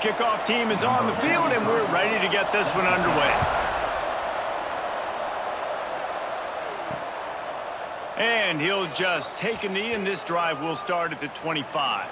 kickoff team is on the field, and we're ready to get this one underway. And he'll just take a knee, and this drive will start at the 25.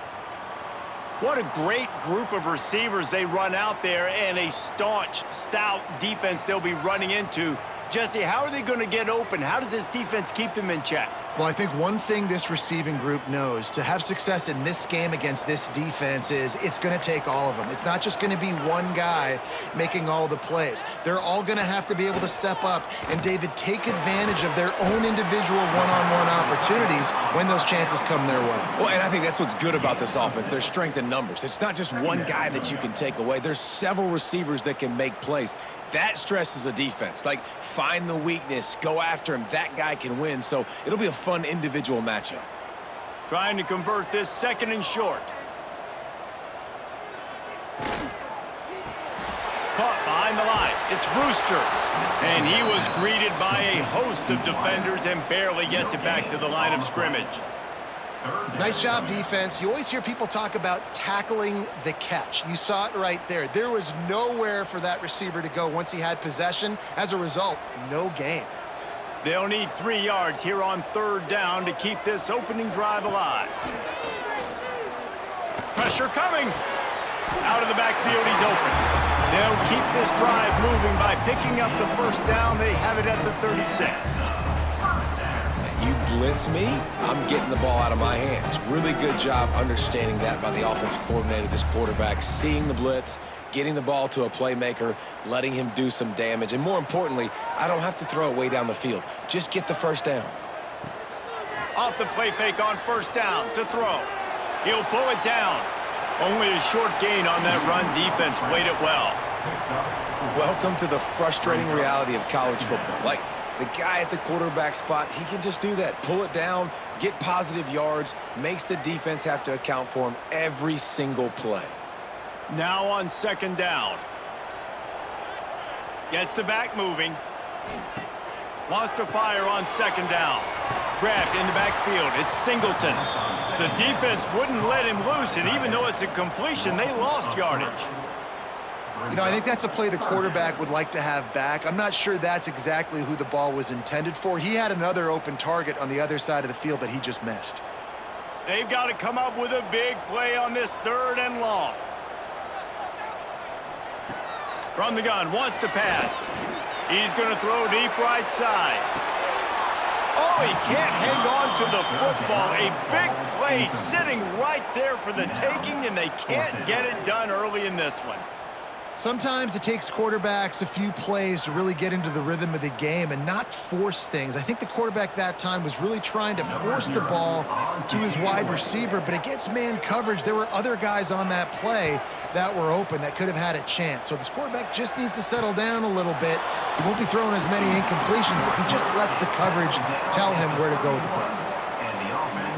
What a great group of receivers they run out there, and a staunch, stout defense they'll be running into. Jesse, how are they going to get open? How does this defense keep them in check? Well, I think one thing this receiving group knows to have success in this game against this defense is it's going to take all of them. It's not just going to be one guy making all the plays. They're all going to have to be able to step up and, David, take advantage of their own individual one-on-one opportunities when those chances come their way. Well, and I think that's what's good about this offense, their strength in numbers. It's not just one guy that you can take away. There's several receivers that can make plays. That stresses the defense. Like, find the weakness, go after him. That guy can win, so it'll be a fun individual matchup. Trying to convert this second and short. Caught behind the line. It's Brewster. And he was greeted by a host of defenders and barely gets it back to the line of scrimmage. Nice job, defense. You always hear people talk about tackling the catch. You saw it right there. There was nowhere for that receiver to go once he had possession. As a result, no gain. They'll need 3 yards here on third down to keep this opening drive alive. Pressure coming. Out of the backfield, he's open. They'll keep this drive moving by picking up the first down. They have it at the 36. You blitz me, I'm getting the ball out of my hands. Really good job understanding that by the offensive coordinator, this quarterback, seeing the blitz, getting the ball to a playmaker, letting him do some damage. And more importantly, I don't have to throw it way down the field. Just get the first down. Off the play fake on first down to throw. He'll pull it down. Only a short gain on that run. Defense played it well. Welcome to the frustrating reality of college football. Like, the guy at the quarterback spot, he can just do that. Pull it down, get positive yards, makes the defense have to account for him every single play. Now on second down. Gets the back moving. Wants to fire on second down. Grabbed in the backfield. It's Singleton. The defense wouldn't let him loose, and even though it's a completion, they lost yardage. You know, I think that's a play the quarterback would like to have back. I'm not sure that's exactly who the ball was intended for. He had another open target on the other side of the field that he just missed. They've got to come up with a big play on this third and long. From the gun, wants to pass. He's going to throw deep right side. Oh, he can't hang on to the football. A big play sitting right there for the taking, and they can't get it done early in this one. Sometimes it takes quarterbacks a few plays to really get into the rhythm of the game and not force things. I think the quarterback that time was really trying to force the ball to his wide receiver, but against man coverage, there were other guys on that play that were open that could have had a chance. So this quarterback just needs to settle down a little bit. He won't be throwing as many incompletions if he just lets the coverage tell him where to go with the ball.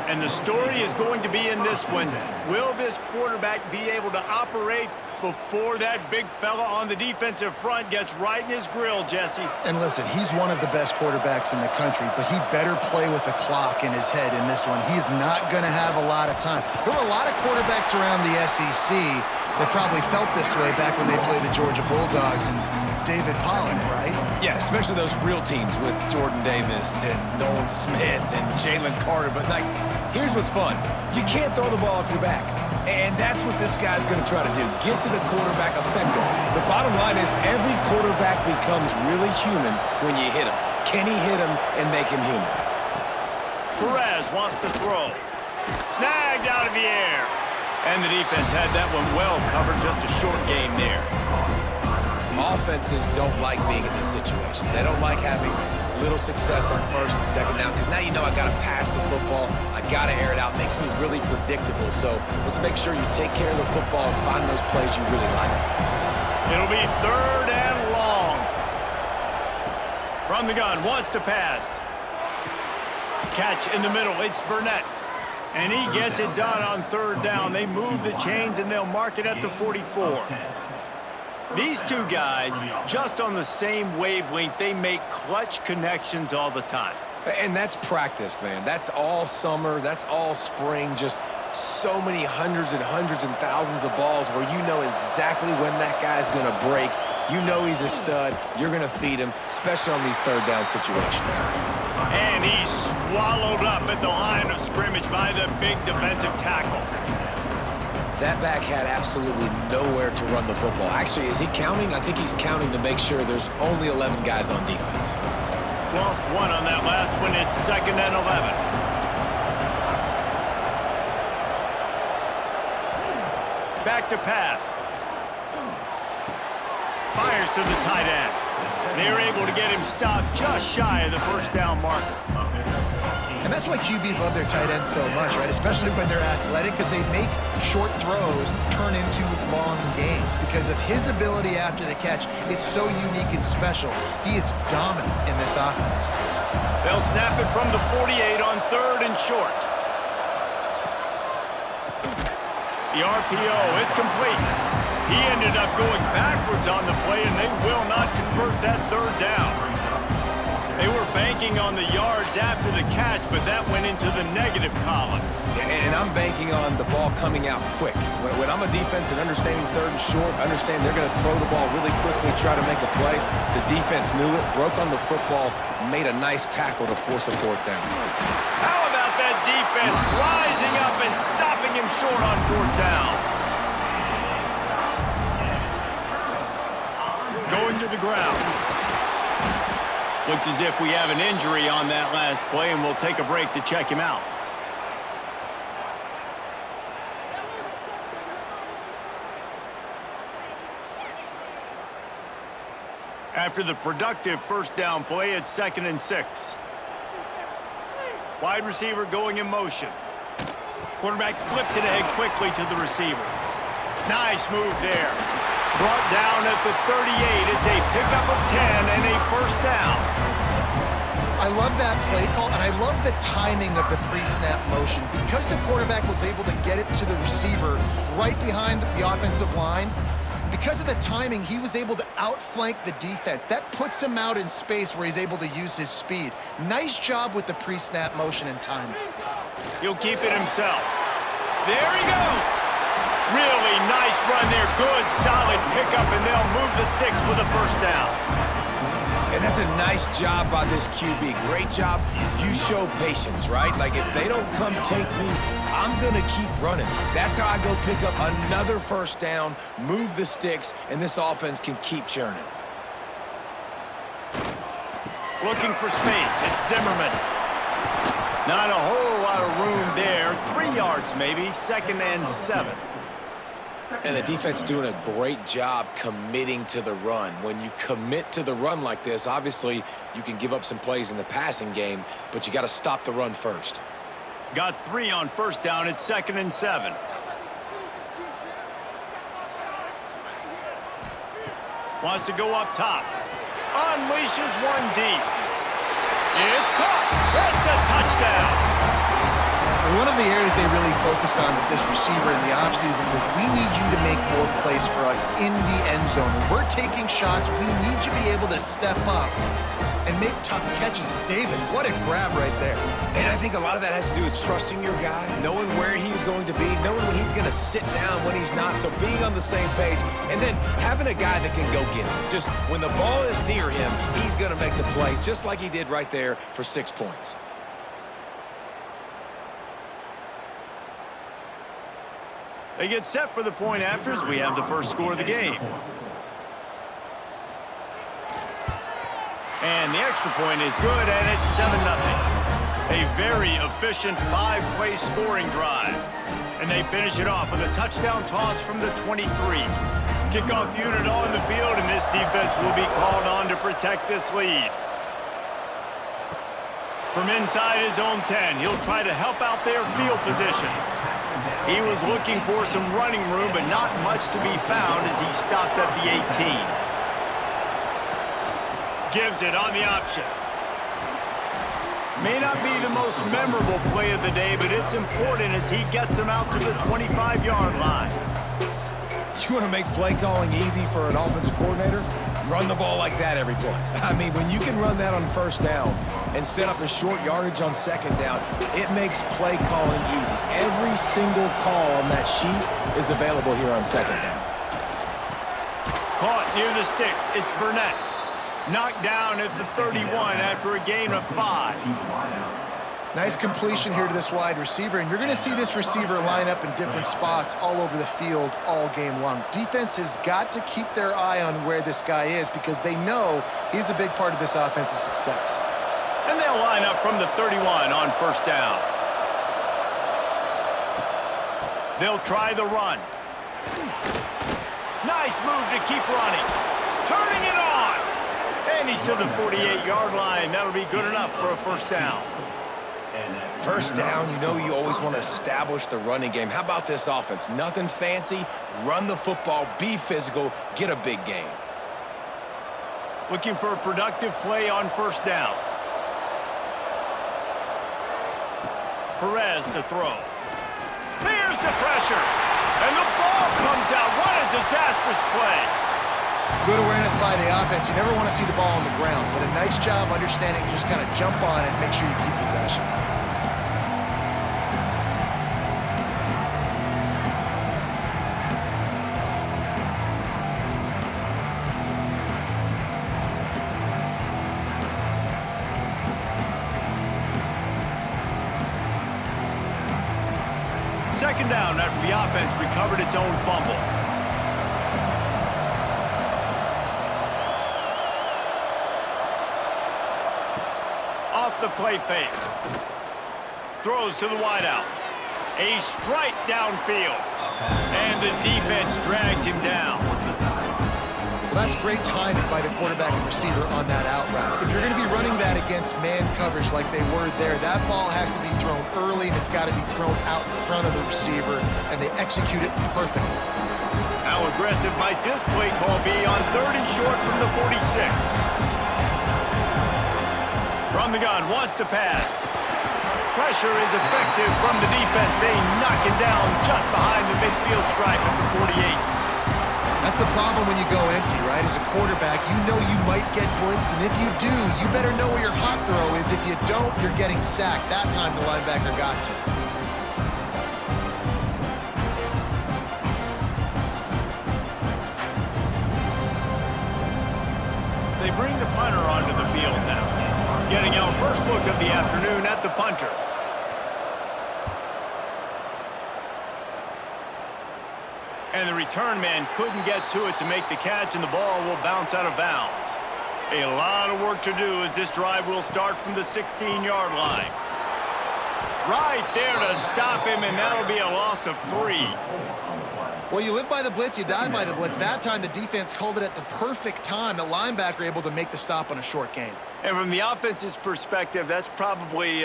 And the story is going to be in this one. Will this quarterback be able to operate before that big fella on the defensive front gets right in his grill, Jesse? And listen, he's one of the best quarterbacks in the country, but he better play with the clock in his head in this one. He's not going to have a lot of time. There were a lot of quarterbacks around the SEC that probably felt this way back when they played the Georgia Bulldogs and David Pollock, right? Yeah, especially those real teams with Jordan Davis and Nolan Smith and Jalen Carter. But, like, here's what's fun. You can't throw the ball off your back. And that's what this guy's going to try to do. Get to the quarterback effectively. The bottom line is every quarterback becomes really human when you hit him. Can he hit him and make him human? Perez wants to throw. Snagged out of the air. And the defense had that one well covered, just a short game there. Offenses don't like being in these situations. They don't like having little success on first and second down because now you know I got to pass the football. I got to air it out. It makes me really predictable. So let's make sure you take care of the football and find those plays you really like. It'll be third and long. From the gun, wants to pass. Catch in the middle. It's Burnett. And he gets it done on third down. They move the chains, and they'll mark it at the 44. These two guys, just on the same wavelength, they make clutch connections all the time. And that's practiced, man. That's all summer. That's all spring. Just so many hundreds and hundreds and thousands of balls where you know exactly when that guy's going to break. You know he's a stud. You're going to feed him, especially on these third down situations. And he's swallowed up at the line of scrimmage by the big defensive tackle. That back had absolutely nowhere to run the football. Actually, is he counting? I think he's counting to make sure there's only 11 guys on defense. Lost one on that last one. It's 2nd and 11. Back to pass. Fires to the tight end. They're able to get him stopped just shy of the first down marker. And that's why QBs love their tight ends so much, right? Especially when they're athletic, because they make short throws turn into long gains. Because of his ability after the catch, it's so unique and special. He is dominant in this offense. They'll snap it from the 48 on 3rd and short. The RPO, it's complete. He ended up going backwards on the play, and they will not convert that 3rd down. They were banking on the yards after the catch, but that went into the negative column. And I'm banking on the ball coming out quick. When I'm a defense and understanding 3rd and short, understand they're going to throw the ball really quickly, try to make a play. The defense knew it, broke on the football, made a nice tackle to force a 4th down. How about that defense rising up and stopping him short on 4th down? Going to the ground. Looks as if we have an injury on that last play, and we'll take a break to check him out. After the productive first down play, it's 2nd and 6. Wide receiver going in motion. Quarterback flips it ahead quickly to the receiver. Nice move there. Brought down at the 38. It's a pickup of 10 and a 1st down. I love that play call, and I love the timing of the pre-snap motion. Because the quarterback was able to get it to the receiver right behind the offensive line, because of the timing, he was able to outflank the defense. That puts him out in space where he's able to use his speed. Nice job with the pre-snap motion and timing. He'll keep it himself. There he goes. Really nice run there. Good, solid pickup, and they'll move the sticks with a 1st down. And that's a nice job by this QB. Great job. You show patience, right? Like, if they don't come take me, I'm going to keep running. That's how I go pick up another 1st down, move the sticks, and this offense can keep churning. Looking for space. It's Zimmerman. Not a whole lot of room there. 3 yards maybe. 2nd and 7. And the defense doing a great job committing to the run. When you commit to the run like this, obviously you can give up some plays in the passing game, but you got to stop the run first. Got 3 on 1st down. It's 2nd and 7. Wants to go up top. Unleashes one deep. It's caught. That's a touchdown. One of the areas they really focused on with this receiver in the offseason was, we need you to make more plays for us in the end zone. When we're taking shots, we need you to be able to step up and make tough catches. David, what a grab right there. And I think a lot of that has to do with trusting your guy, knowing where he's going to be, knowing when he's going to sit down, when he's not, so being on the same page, and then having a guy that can go get him. Just when the ball is near him, he's going to make the play, just like he did right there for 6 points. They get set for the point after as we have the first score of the game. And the extra point is good, and it's 7-0. A very efficient 5-play scoring drive. And they finish it off with a touchdown toss from the 23. Kickoff unit on the field, and this defense will be called on to protect this lead. From inside his own 10, he'll try to help out their field position. He was looking for some running room, but not much to be found as he stopped at the 18. Gives it on the option. May not be the most memorable play of the day, but it's important as he gets him out to the 25-yard line. You want to make play calling easy for an offensive coordinator? Run the ball like that every play. I mean, when you can run that on first down and set up a short yardage on second down, it makes play calling easy. Every single call on that sheet is available here on second down. Caught near the sticks. It's Burnett. Knocked down at the 31 after a gain of 5. Nice completion here to this wide receiver, and you're going to see this receiver line up in different spots all over the field all game long. Defense has got to keep their eye on where this guy is because they know he's a big part of this offense's success. And they'll line up from the 31 on first down. They'll try the run. Nice move to keep running. Turning it on. And he's to the 48-yard line. That'll be good enough for a first down. First down, you know you always want to establish the running game. How about this offense? Nothing fancy. Run the football, be physical, get a big gain. Looking for a productive play on first down. Perez to throw. There's the pressure. And the ball comes out. What a disastrous play. Good awareness by the offense. You never want to see the ball on the ground, but a nice job understanding to just kind of jump on it and make sure you keep possession. Second down after the offense recovered its own fumble. Off the play fake. Throws to the wideout. A strike downfield. And the defense drags him down. Well, that's great timing by the quarterback and receiver on that out route. If you're going to be running that against man coverage like they were there, that ball has to be thrown early and it's got to be thrown out in front of the receiver, and they execute it perfectly. How aggressive might this play call be on 3rd and short from the 46? From the gun, wants to pass. Pressure is effective from the defense. They knock him down just behind the midfield stripe at the 48. That's the problem when you go empty, right? As a quarterback, you know you might get blitzed, and if you do, you better know where your hot throw is. If you don't, you're getting sacked. That time the linebacker got to. They bring the punter onto the field now. Getting our first look of the afternoon at the punter. And the return man couldn't get to it to make the catch, and the ball will bounce out of bounds. A lot of work to do as this drive will start from the 16-yard line. Right there to stop him, and that'll be a loss of 3. Well, you live by the blitz, you die by the blitz. That time the defense called it at the perfect time. The linebacker able to make the stop on a short gain. And from the offense's perspective, that's probably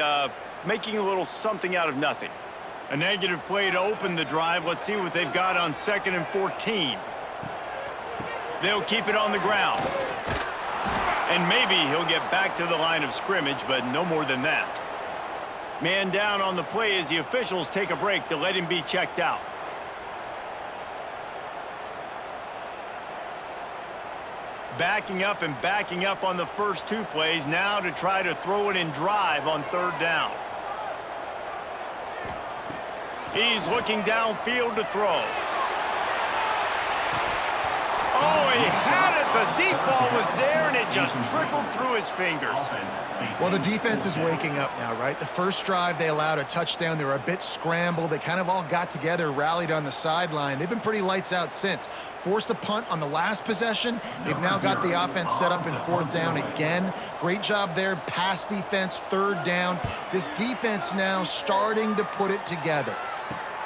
making a little something out of nothing. A negative play to open the drive. Let's see what they've got on 2nd and 14. They'll keep it on the ground. And maybe he'll get back to the line of scrimmage, but no more than that. Man down on the play as the officials take a break to let him be checked out. Backing up and backing up on the first 2 plays now to try to throw it in drive on 3rd down. He's looking downfield to throw. Oh, he had it. The deep ball was there, and it just trickled through his fingers. Well, the defense is waking up now, right? The first drive, they allowed a touchdown. They were a bit scrambled. They kind of all got together, rallied on the sideline. They've been pretty lights out since. Forced a punt on the last possession. They've now got the offense set up in 4th down again. Great job there. Pass defense, 3rd down. This defense now starting to put it together.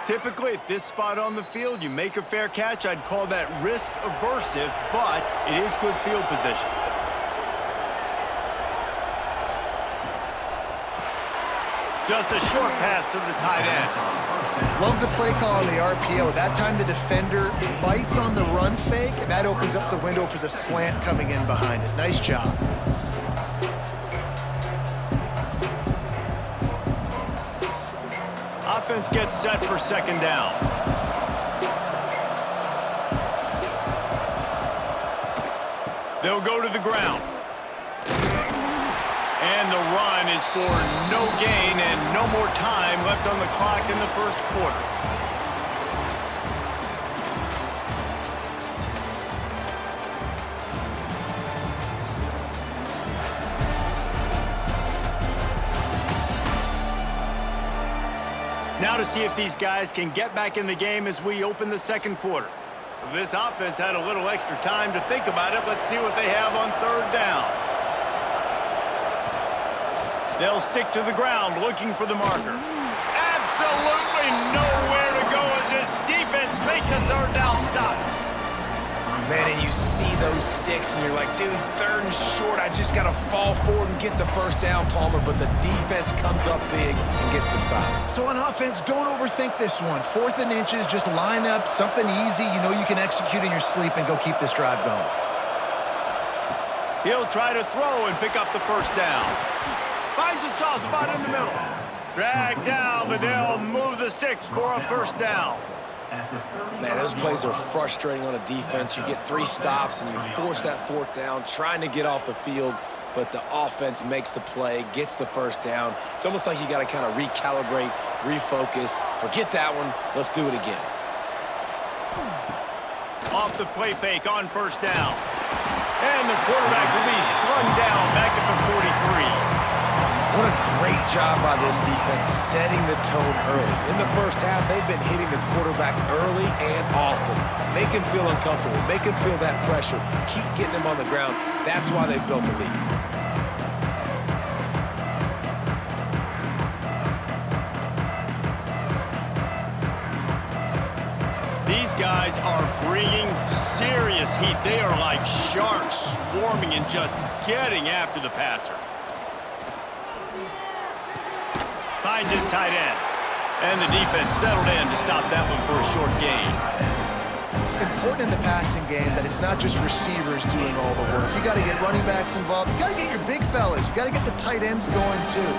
Typically, at this spot on the field, you make a fair catch. I'd call that risk-aversive, but it is good field position. Just a short pass to the tight end. Love the play call on the RPO. That time the defender bites on the run fake, and that opens up the window for the slant coming in behind it. Nice job. Offense gets set for 2nd down. They'll go to the ground. And the run is for no gain and no more time left on the clock in the first quarter. Now to see if these guys can get back in the game as we open the second quarter. This offense had a little extra time to think about it. Let's see what they have on third down. They'll stick to the ground looking for the marker. Absolutely nowhere to go as this defense makes a third down stop. Man, and you see those sticks, and you're like, dude, third and short, I just got to fall forward and get the first down, Palmer, but the defense comes up big and gets the stop. So on offense, don't overthink this one. 4th and inches, just line up, something easy you know you can execute in your sleep and go keep this drive going. He'll try to throw and pick up the first down. Finds a soft spot in the middle. Drag down, but they'll move the sticks for a first down. Man, those plays are frustrating on a defense. You get 3 stops, and you force that 4th down, trying to get off the field, but the offense makes the play, gets the first down. It's almost like you got to kind of recalibrate, refocus. Forget that one. Let's do it again. Off the play fake on first down. And the quarterback will be slung down back at the 43. What a great job by this defense setting the tone early. In the first half, they've been hitting the quarterback early and often. Make him feel uncomfortable. Make him feel that pressure. Keep getting him on the ground. That's why they've built the lead. These guys are bringing serious heat. They are like sharks swarming and just getting after the passer. Finds his tight end. And the defense settled in to stop that one for a short gain. Important in the passing game that it's not just receivers doing all the work. You got to get running backs involved. You got to get your big fellas. You got to get the tight ends going too.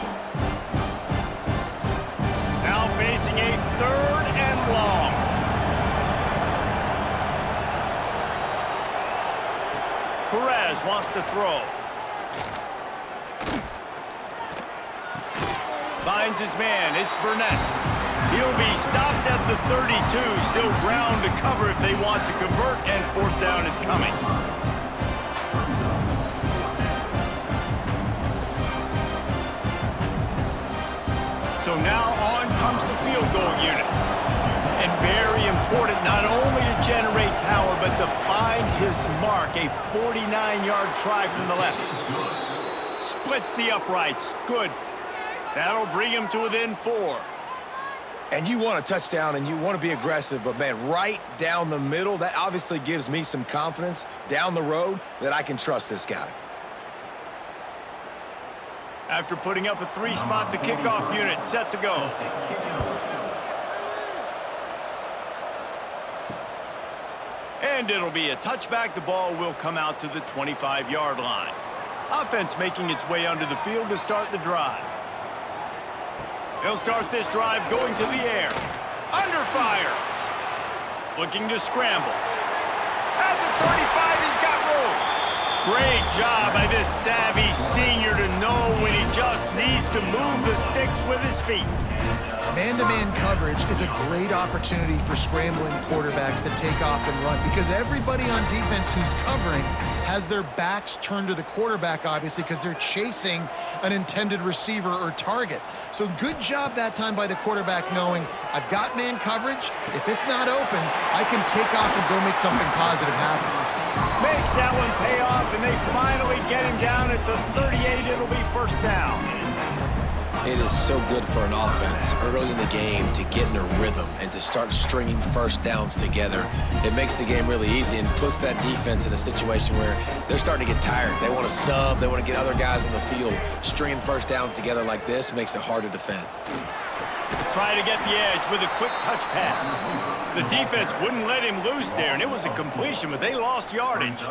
Now facing a third and long. Perez wants to throw. Finds his man. It's Burnett. He'll be stopped at the 32. Still ground to cover if they want to convert, and 4th down is coming. So now on comes the field goal unit. And very important not only to generate power, but to find his mark. A 49-yard try from the left. Splits the uprights. Good. That'll bring him to within 4. And you want a touchdown, and you want to be aggressive, but, man, right down the middle, that obviously gives me some confidence down the road that I can trust this guy. After putting up a 3-spot, the kickoff unit set to go. And it'll be a touchback. The ball will come out to the 25-yard line. Offense making its way under the field to start the drive. They'll start this drive going to the air. Under fire. Looking to scramble. At the 35, he's got room. Great job by this savvy senior to know when he just needs to move the sticks with his feet. Man-to-man coverage is a great opportunity for scrambling quarterbacks to take off and run because everybody on defense who's covering has their backs turned to the quarterback, obviously, because they're chasing an intended receiver or target. So good job that time by the quarterback knowing, I've got man coverage. If it's not open, I can take off and go make something positive happen. Makes that one pay off, and they finally get him down at the 38. It'll be first down. It is so good for an offense early in the game to get in a rhythm and to start stringing first downs together. It makes the game really easy and puts that defense in a situation where they're starting to get tired. They want to sub. They want to get other guys in the field. Stringing first downs together like this makes it hard to defend. Try to get the edge with a quick touch pass. The defense wouldn't let him loose there, and it was a completion, but they lost yardage.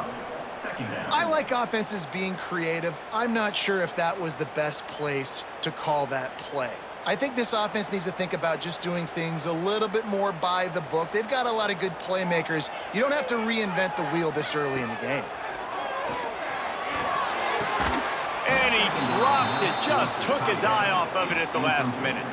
I like offenses being creative. I'm not sure if that was the best place to call that play. I think this offense needs to think about just doing things a little bit more by the book. They've got a lot of good playmakers. You don't have to reinvent the wheel this early in the game. he drops it. Just took his eye off of it at the last minute.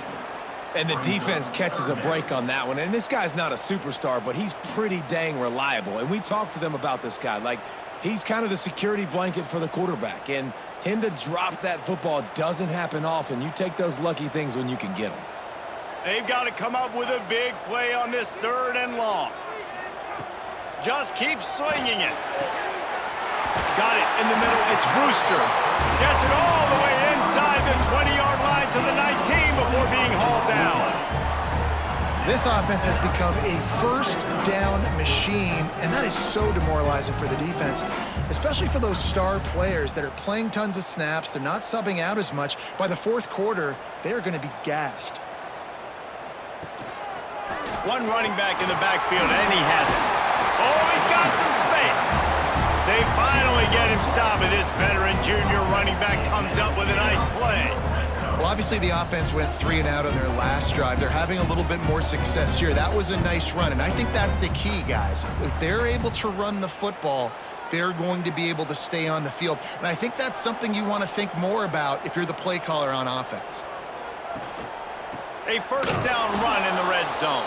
And the defense catches a break on that one. And this guy's not a superstar, but he's pretty dang reliable. And we talked to them about this guy. Like, he's kind of the security blanket for the quarterback. And him to drop that football doesn't happen often. You take those lucky things when you can get them. They've got to come up with a big play on this 3rd and long. Just keep slinging it. Got it in the middle. It's Brewster. Gets it all the way inside the 20-yard line to the 19 before being hauled down. This offense has become a first down machine, and that is so demoralizing for the defense, especially for those star players that are playing tons of snaps. They're not subbing out as much. By the 4th quarter, they are going to be gassed. One running back in the backfield, and he has it. Oh, he's got some space. They finally get him stopped, and this veteran junior running back comes up with a nice play. Well, obviously the offense went 3 and out on their last drive. They're having a little bit more success here. That was a nice run, and I think that's the key, guys. If they're able to run the football, they're going to be able to stay on the field. And I think that's something you want to think more about if you're the play caller on offense. A first down run in the red zone.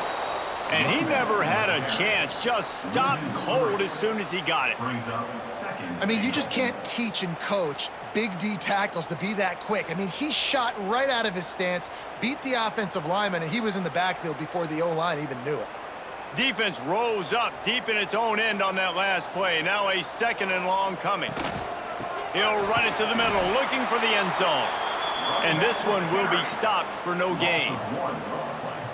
And he never had a chance. Just stopped cold as soon as he got it. I mean, you just can't teach and coach Big D tackles to be that quick. I mean, he shot right out of his stance, beat the offensive lineman, and he was in the backfield before the O-line even knew it. Defense rose up deep in its own end on that last play. Now a 2nd and long coming. He'll run it to the middle, looking for the end zone. And this one will be stopped for no gain.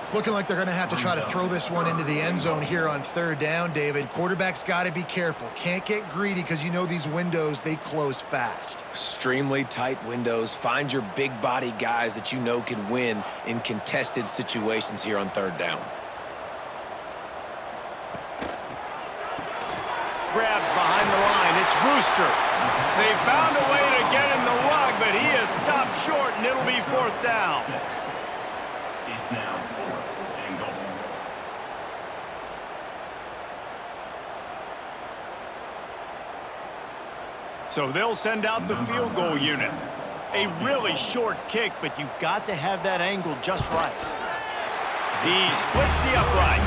It's looking like they're going to have to try to throw this one into the end zone here on 3rd down, David. Quarterback's got to be careful. Can't get greedy because you know these windows, they close fast. Extremely tight windows. Find your big body guys that you know can win in contested situations here on 3rd down. Grabbed behind the line. It's Brewster. They found a way to get him the rug, but he has stopped short, and it'll be 4th down. It's now 4th and goal. So they'll send out the field goal unit. A really short kick, but you've got to have that angle just right. He splits the uprights.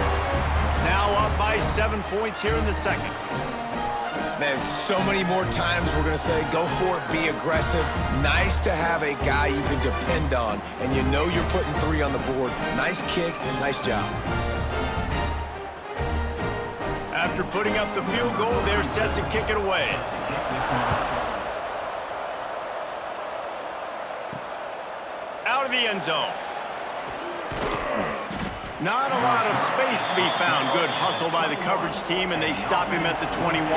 Now up by 7 points here in the 2nd. Man, so many more times we're going to say, go for it, be aggressive. Nice to have a guy you can depend on, and you know you're putting 3 on the board. Nice kick, nice job. After putting up the field goal, they're set to kick it away. Out of the end zone. Not a lot of space to be found. Good hustle by the coverage team, and they stop him at the 21.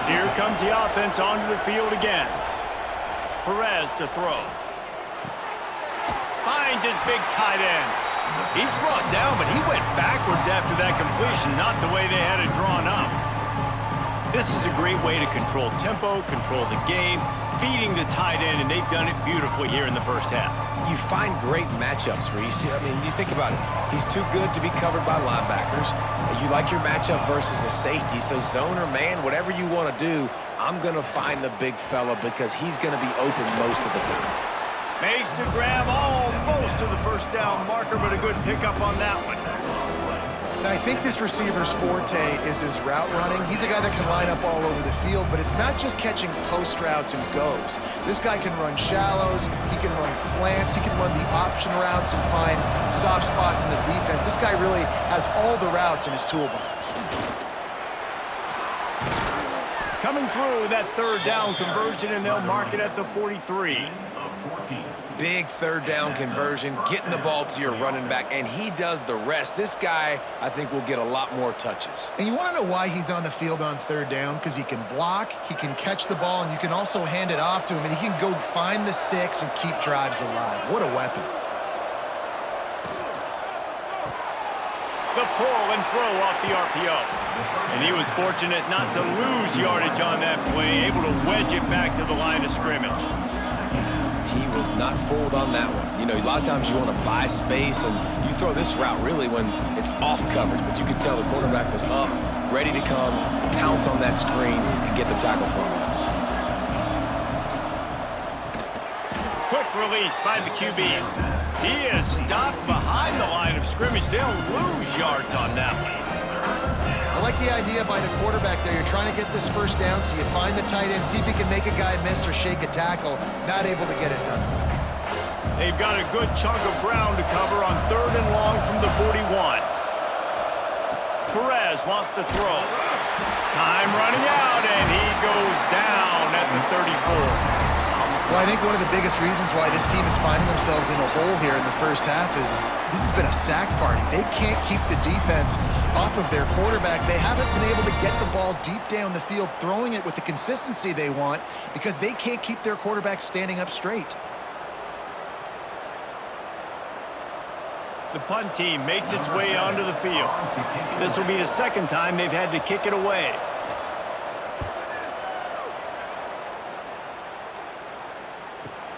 Here comes the offense onto the field again. Perez to throw. Finds his big tight end. He's brought down, but he went backwards after that completion, not the way they had it drawn up. This is a great way to control tempo, control the game, feeding the tight end, and they've done it beautifully here in the first half. You find great matchups, Reese. I mean, you think about it. He's too good to be covered by linebackers. You like your matchup versus a safety, so zone or man, whatever you want to do, I'm going to find the big fella because he's going to be open most of the time. Makes the grab almost to the first down marker, but a good pickup on that one. And I think this receiver's forte is his route running. He's a guy that can line up all over the field, but it's not just catching post routes and goes. This guy can run shallows, he can run slants, he can run the option routes and find soft spots in the defense. This guy really has all the routes in his toolbox. Coming through that 3rd down conversion, and they'll mark it at the 43. Big 3rd down conversion, getting the ball to your running back, and he does the rest. This guy, I think, will get a lot more touches. And you want to know why he's on the field on 3rd down? Because he can block, he can catch the ball, and you can also hand it off to him, and he can go find the sticks and keep drives alive. What a weapon. The pull and throw off the RPO. And he was fortunate not to lose yardage on that play, able to wedge it back to the line of scrimmage. He was not fooled on that one. You know, a lot of times you want to buy space, and you throw this route really when it's off coverage, but you could tell the cornerback was up, ready to come, pounce on that screen, and get the tackle for once. Quick release by the QB. He is stopped behind the line of scrimmage. They'll lose yards on that one. I like the idea by the quarterback there. You're trying to get this first down, so you find the tight end, see if he can make a guy miss or shake a tackle. Not able to get it done. They've got a good chunk of ground to cover on 3rd and long from the 41. Perez wants to throw. Time running out, and he goes down at the 34. Well, I think one of the biggest reasons why this team is finding themselves in a hole here in the first half is this has been a sack party. They can't keep the defense off of their quarterback. They haven't been able to get the ball deep down the field, throwing it with the consistency they want because they can't keep their quarterback standing up straight. The punt team makes its way onto the field. This will be the second time they've had to kick it away.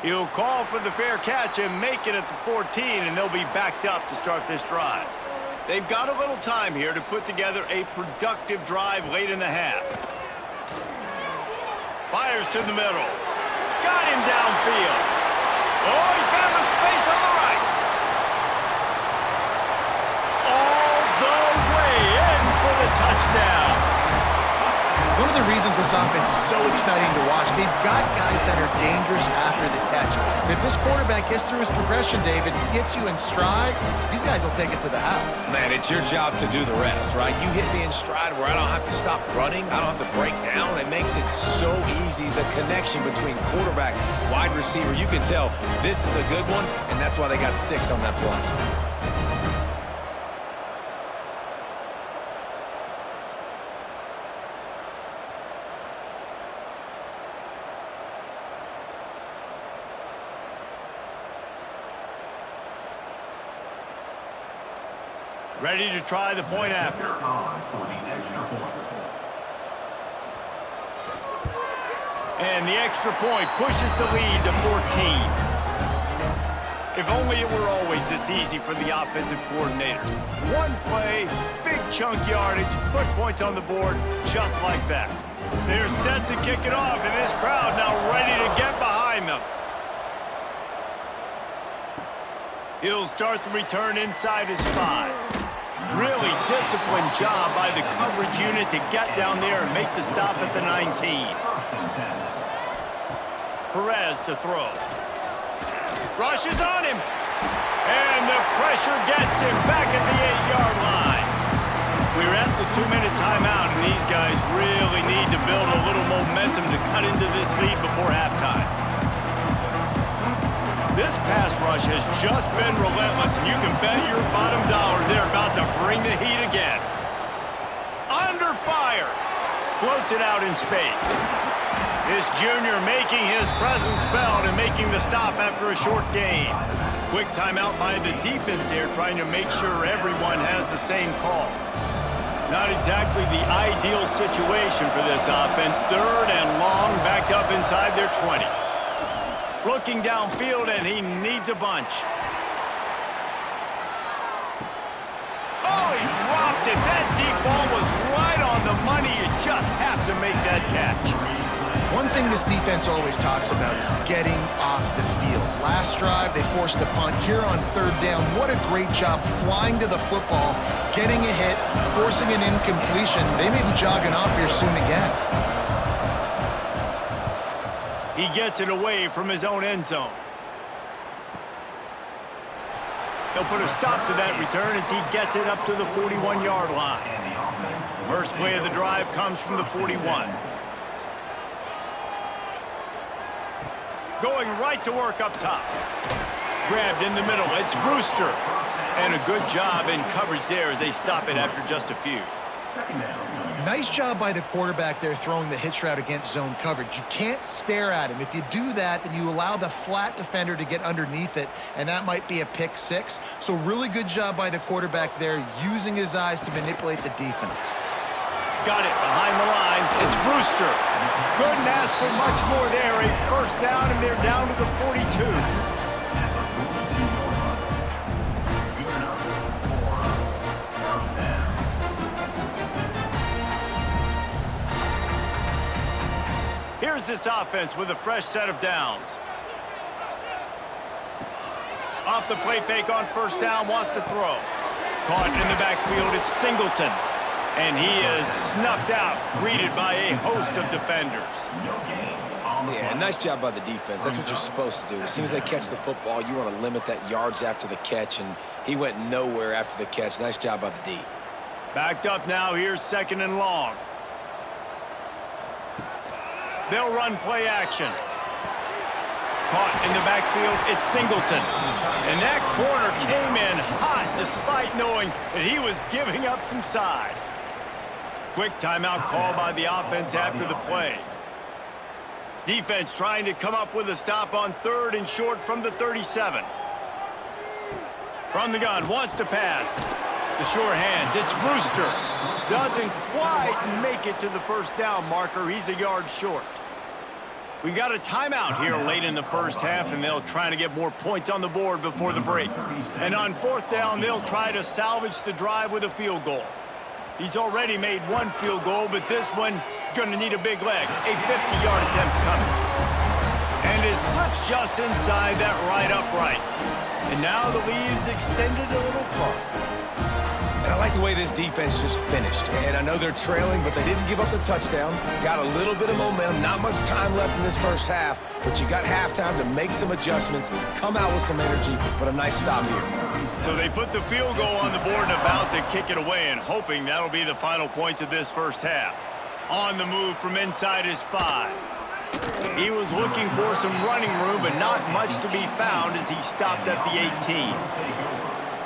He'll call for the fair catch and make it at the 14, and they'll be backed up to start this drive. They've got a little time here to put together a productive drive late in the half. Fires to the middle. Got him downfield. Oh, he found a space on the right. All the way in for the touchdown. One of the reasons this offense is so exciting to watch, they've got guys that are dangerous after the catch. And if this quarterback gets through his progression, David, gets you in stride, these guys will take it to the house. Man, it's your job to do the rest, right? You hit me in stride where I don't have to stop running. I don't have to break down. It makes it so easy, the connection between quarterback, wide receiver. You can tell this is a good one, and that's why they got 6 on that play. Ready to try the point after. And the extra point pushes the lead to 14. If only it were always this easy for the offensive coordinators. One play, big chunk yardage, put points on the board just like that. They're set to kick it off, and this crowd now ready to get behind them. He'll start the return inside his 5. Really disciplined job by the coverage unit to get down there and make the stop at the 19. Perez to throw. Rushes on him. And the pressure gets him back at the 8-yard line. We're at the 2-minute timeout, and these guys really need to build a little momentum to cut into this lead before halftime. This pass rush has just been relentless, and you can bet your bottom dollar they're about to bring the heat again. Under fire. Floats it out in space. This junior making his presence felt and making the stop after a short gain. Quick timeout by the defense there, trying to make sure everyone has the same call. Not exactly the ideal situation for this offense. 3rd and long, backed up inside their 20. Looking downfield, and he needs a bunch. Oh, he dropped it. That deep ball was right on the money. You just have to make that catch. One thing this defense always talks about is getting off the field. Last drive, they forced a punt. Here on 3rd down, what a great job flying to the football, getting a hit, forcing an incompletion. They may be jogging off here soon again. He gets it away from his own end zone. He'll put a stop to that return as he gets it up to the 41-yard line. First play of the drive comes from the 41. Going right to work up top. Grabbed in the middle. It's Brewster. And a good job in coverage there as they stop it after just a few. Nice job by the quarterback there throwing the hitch route against zone coverage. You can't stare at him. If you do that, then you allow the flat defender to get underneath it, and that might be a pick 6. So really good job by the quarterback there, using his eyes to manipulate the defense. Got it behind the line. It's Brewster. Couldn't ask for much more there. A first down, and they're down to the 42. Here's this offense with a fresh set of downs. Off the play fake on first down, wants to throw. Caught in the backfield, it's Singleton. And he is snuffed out, greeted by a host of defenders. Yeah, nice job by the defense. That's what you're supposed to do. As soon as they catch the football, you want to limit that yards after the catch, and he went nowhere after the catch. Nice job by the D. Backed up now, here's 2nd and long. They'll run play action. Caught in the backfield, it's Singleton. And that corner came in hot despite knowing that he was giving up some size. Quick timeout call by the offense after the play. Defense trying to come up with a stop on 3rd and short from the 37. From the gun, wants to pass. The sure hands, it's Brewster. Doesn't quite make it to the first down marker. He's a yard short. We got a timeout here late in the first half, and they'll try to get more points on the board before the break. And on 4th down, they'll try to salvage the drive with a field goal. He's already made 1 field goal, but this one is going to need a big leg. A 50-yard attempt coming. And it slips just inside that right upright. And now the lead is extended a little further. And I like the way this defense just finished. And I know they're trailing, but they didn't give up the touchdown. Got a little bit of momentum. Not much time left in this first half, but you got halftime to make some adjustments, come out with some energy, but a nice stop here. So they put the field goal on the board and about to kick it away, and hoping that'll be the final points of this first half. On the move from inside his 5. He was looking for some running room, but not much to be found as he stopped at the 18.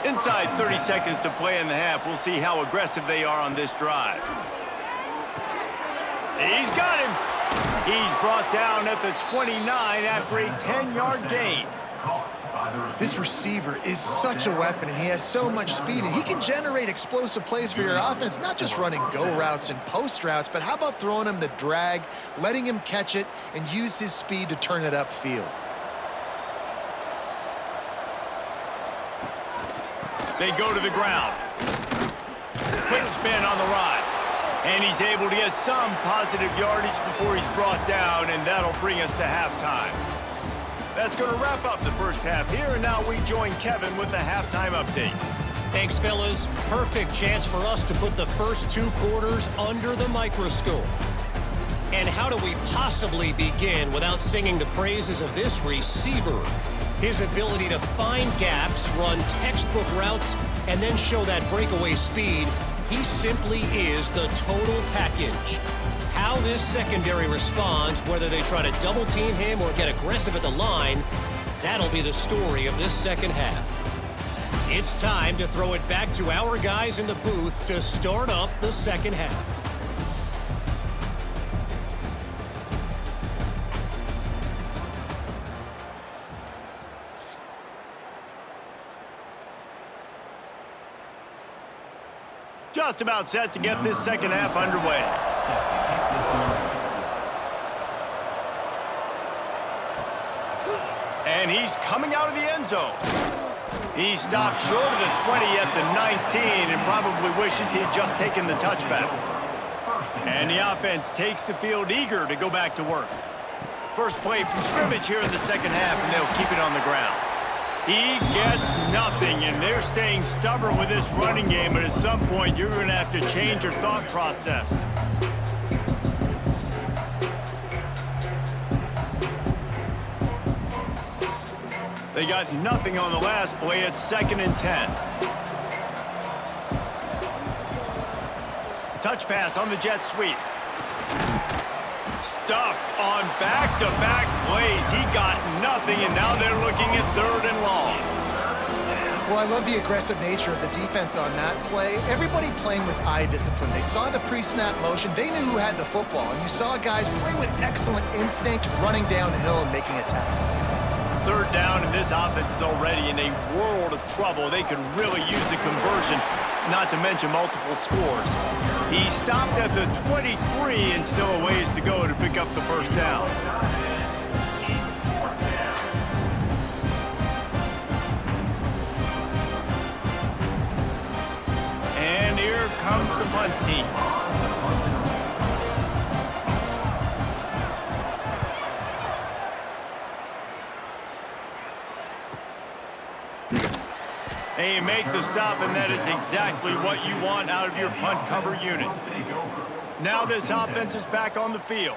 Inside 30 seconds to play in the half. We'll see how aggressive they are on this drive. He's got him. He's brought down at the 29 after a 10-yard gain. This receiver is such a weapon, and he has so much speed, and he can generate explosive plays for your offense, not just running go routes and post routes, but how about throwing him the drag, letting him catch it, and use his speed to turn it upfield. They go to the ground. Quick spin on the ride. And he's able to get some positive yardage before he's brought down, and that'll bring us to halftime. That's going to wrap up the first half here, and now we join Kevin with the halftime update. Thanks, fellas. Perfect chance for us to put the first 2 quarters under the microscope. And how do we possibly begin without singing the praises of this receiver? His ability to find gaps, run textbook routes, and then show that breakaway speed. He simply is the total package. How this secondary responds, whether they try to double team him or get aggressive at the line, that'll be the story of this second half. It's time to throw it back to our guys in the booth to start up the second half. Just about set to get this second half underway. And he's coming out of the end zone. He stopped short of the 20 at the 19 and probably wishes he had just taken the touchback. And the offense takes the field eager to go back to work. First play from scrimmage here in the second half, and they'll keep it on the ground. He gets nothing, and they're staying stubborn with this running game, but at some point you're going to have to change your thought process. They got nothing on the last play. It's 2nd and 10. Touch pass on the jet sweep. Stuffed on back-to-back plays. He got nothing, and now they're looking at 3rd and long. Well, I love the aggressive nature of the defense on that play. Everybody playing with eye discipline. They saw the pre-snap motion. They knew who had the football, and you saw guys play with excellent instinct, running down the hill and making a tackle. 3rd down, and this offense is already in a world of trouble. They could really use a conversion, not to mention multiple scores. He stopped at the 23 and still a ways to go to pick up the first down. And here comes the punt team. They make the stop, and that is exactly what you want out of your punt cover unit. Now this offense is back on the field.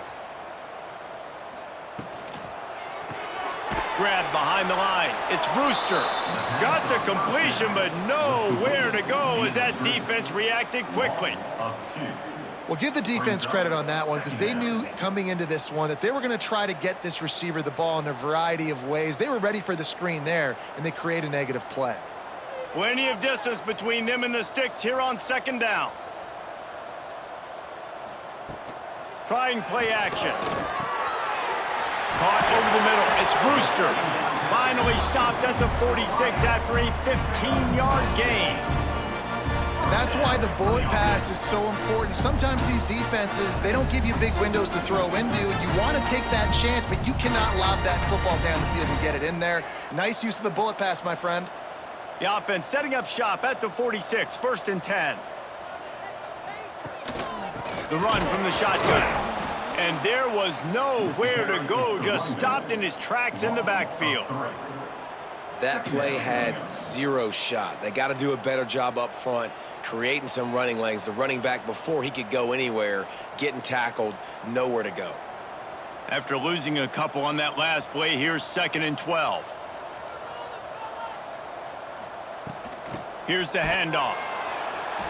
Grab behind the line. It's Brewster. Got the completion, but nowhere to go as that defense reacted quickly. Well, give the defense credit on that one because they knew coming into this one that they were going to try to get this receiver the ball in a variety of ways. They were ready for the screen there, and they create a negative play. Plenty of distance between them and the sticks here on second down. Trying play action. Caught over the middle. It's Brewster. Finally stopped at the 46 after a 15-yard gain. That's why the bullet pass is so important. Sometimes these defenses, they don't give you big windows to throw into. You want to take that chance, but you cannot lob that football down the field and get it in there. Nice use of the bullet pass, my friend. The offense setting up shop at the 46, 1st and 10. The run from the shotgun. And there was nowhere to go, just stopped in his tracks in the backfield. That play had zero shot. They got to do a better job up front, creating some running lanes. The running back, before he could go anywhere, getting tackled, nowhere to go. After losing a couple on that last play, here's 2nd and 12. Here's the handoff.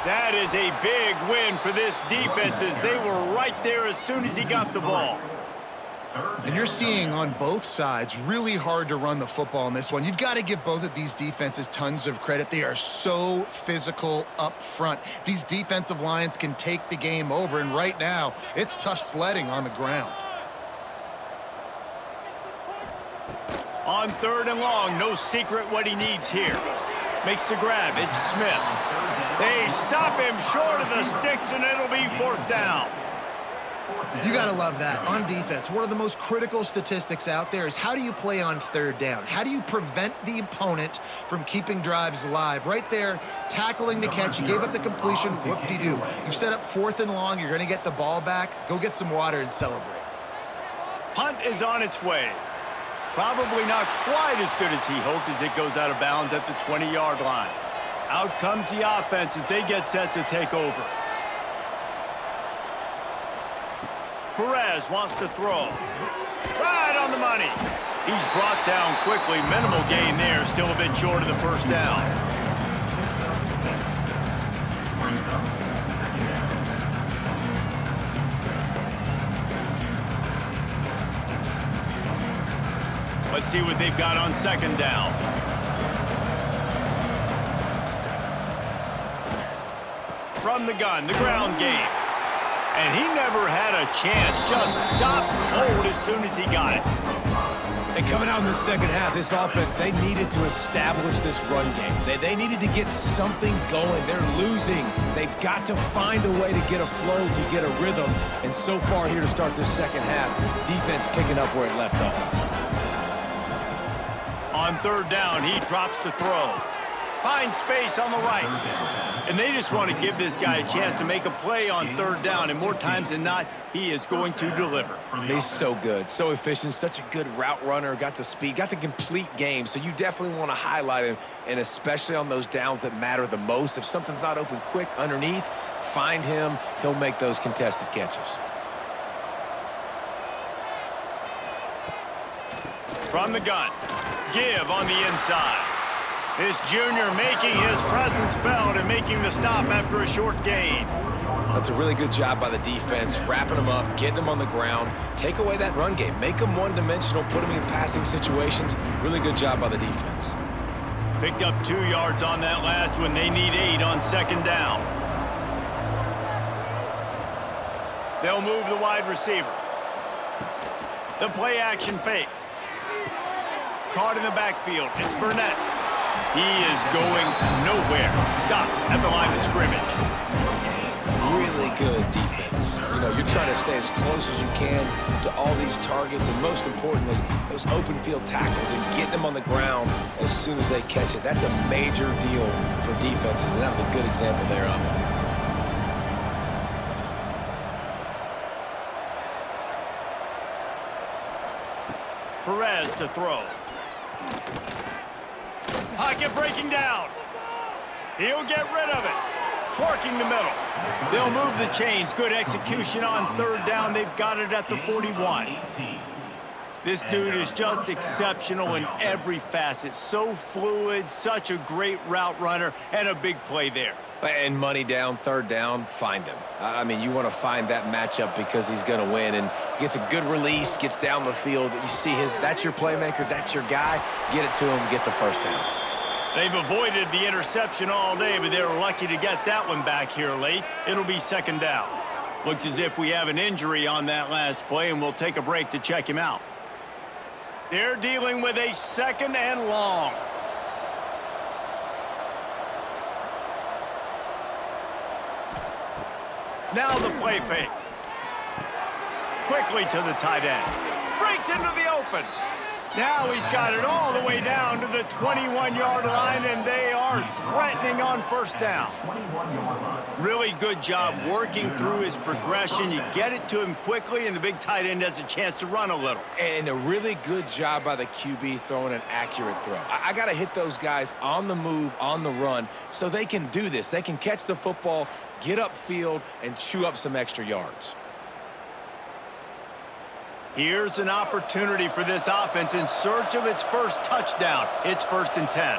That is a big win for this defense as they were right there as soon as he got the ball. And you're seeing on both sides really hard to run the football in this one. You've got to give both of these defenses tons of credit. They are so physical up front. These defensive lines can take the game over, and right now it's tough sledding on the ground. On 3rd and long, no secret what he needs here. Makes the grab. It's Smith. They stop him short of the sticks, and it'll be 4th down. You got to love that. On defense, one of the most critical statistics out there is how do you play on 3rd down? How do you prevent the opponent from keeping drives alive? Right there, tackling the catch. You gave up the completion. Whoop-de-doo. You've set up 4th and long. You're going to get the ball back. Go get some water and celebrate. Punt is on its way. Probably not quite as good as he hoped as it goes out of bounds at the 20-yard line. Out comes the offense as they get set to take over. Perez wants to throw. Right on the money. He's brought down quickly. Minimal gain there. Still a bit short of the 1st down. Let's see what they've got on 2nd down. From the gun, the ground game. And he never had a chance. Just stopped cold as soon as he got it. And coming out in the second half, this offense, they needed to establish this run game. They needed to get something going. They're losing. They've got to find a way to get a flow, to get a rhythm. And so far here to start this second half, defense picking up where it left off. On 3rd down, he drops to throw. Finds space on the right. And they just want to give this guy a chance to make a play on 3rd down. And more times than not, he is going to deliver. He's so good, so efficient, such a good route runner, got the speed, got the complete game. So you definitely want to highlight him, and especially on those downs that matter the most. If something's not open quick underneath, find him. He'll make those contested catches. From the gun, give on the inside. This junior making his presence felt and making the stop after a short gain. That's a really good job by the defense, wrapping them up, getting them on the ground, take away that run game, make them one-dimensional, put them in passing situations. Really good job by the defense. Picked up 2 yards on that last one. They need 8 on 2nd down. They'll move the wide receiver. The play action fake. Caught in the backfield. It's Burnett. He is going nowhere. Stop at the line of scrimmage. Really good defense. You know, you're trying to stay as close as you can to all these targets, and most importantly, those open field tackles and getting them on the ground as soon as they catch it. That's a major deal for defenses, and that was a good example there of it. Perez to throw. Pocket breaking down. He'll get rid of it. Working the middle. They'll move the chains. Good execution on third down. They've got it at the 41. This dude is just exceptional in every facet. So fluid, such a great route runner, and a big play there. And money down, third down, find him. I mean, you want to find that matchup because he's going to win and gets a good release, gets down the field. You see that's your playmaker, that's your guy. Get it to him, get the first down. They've avoided the interception all day, but they were lucky to get that one back here late. It'll be second down. Looks as if we have an injury on that last play, and we'll take a break to check him out. They're dealing with a second and long. Now the play fake. Quickly to the tight end. Breaks into the open. Now he's got it all the way down to the 21-yard line, and they are threatening on first down. Really good job working through his progression. You get it to him quickly, and the big tight end has a chance to run a little. And a really good job by the QB throwing an accurate throw. I got to hit those guys on the move, on the run, so they can do this. They can catch the football, get upfield, and chew up some extra yards. Here's an opportunity for this offense in search of its first touchdown. It's 1st and 10.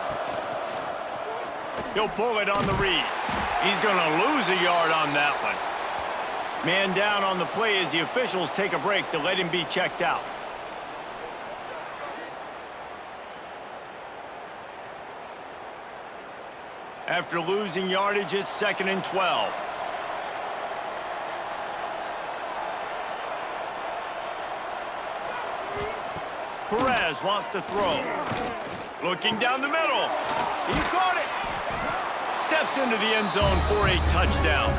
He'll pull it on the read. He's going to lose a yard on that one. Man down on the play as the officials take a break to let him be checked out. After losing yardage, it's 2nd and 12. Perez wants to throw. Looking down the middle. He caught it. Steps into the end zone for a touchdown.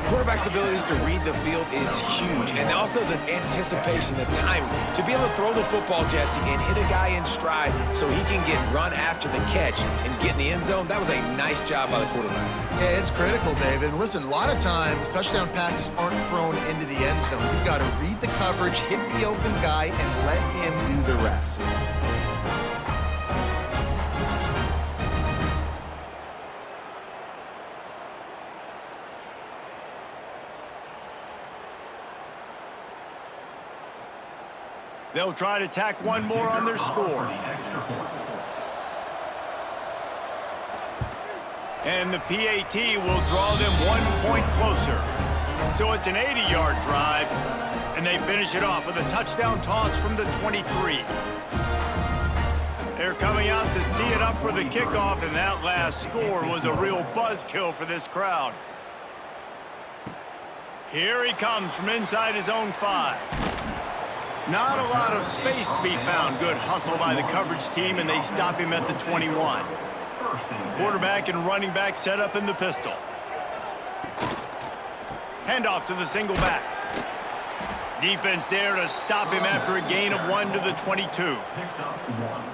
Quarterback's abilities to read the field is huge, and also the anticipation, the timing. To be able to throw the football, Jesse, and hit a guy in stride so he can get run after the catch and get in the end zone, that was a nice job by the quarterback. Yeah, it's critical, David. And listen, a lot of times touchdown passes aren't thrown into the end zone. You've got to read the coverage, hit the open guy, and let him do the rest. They'll try to tack one more on their score. And the PAT will draw them 1 point closer. So it's an 80-yard drive, and they finish it off with a touchdown toss from the 23. They're coming out to tee it up for the kickoff, and that last score was a real buzzkill for this crowd. Here he comes from inside his own 5. Not a lot of space to be found. Good hustle by the coverage team, and they stop him at the 21. Quarterback and running back set up in the pistol. Handoff to the single back. Defense there to stop him after a gain of 1 to the 22.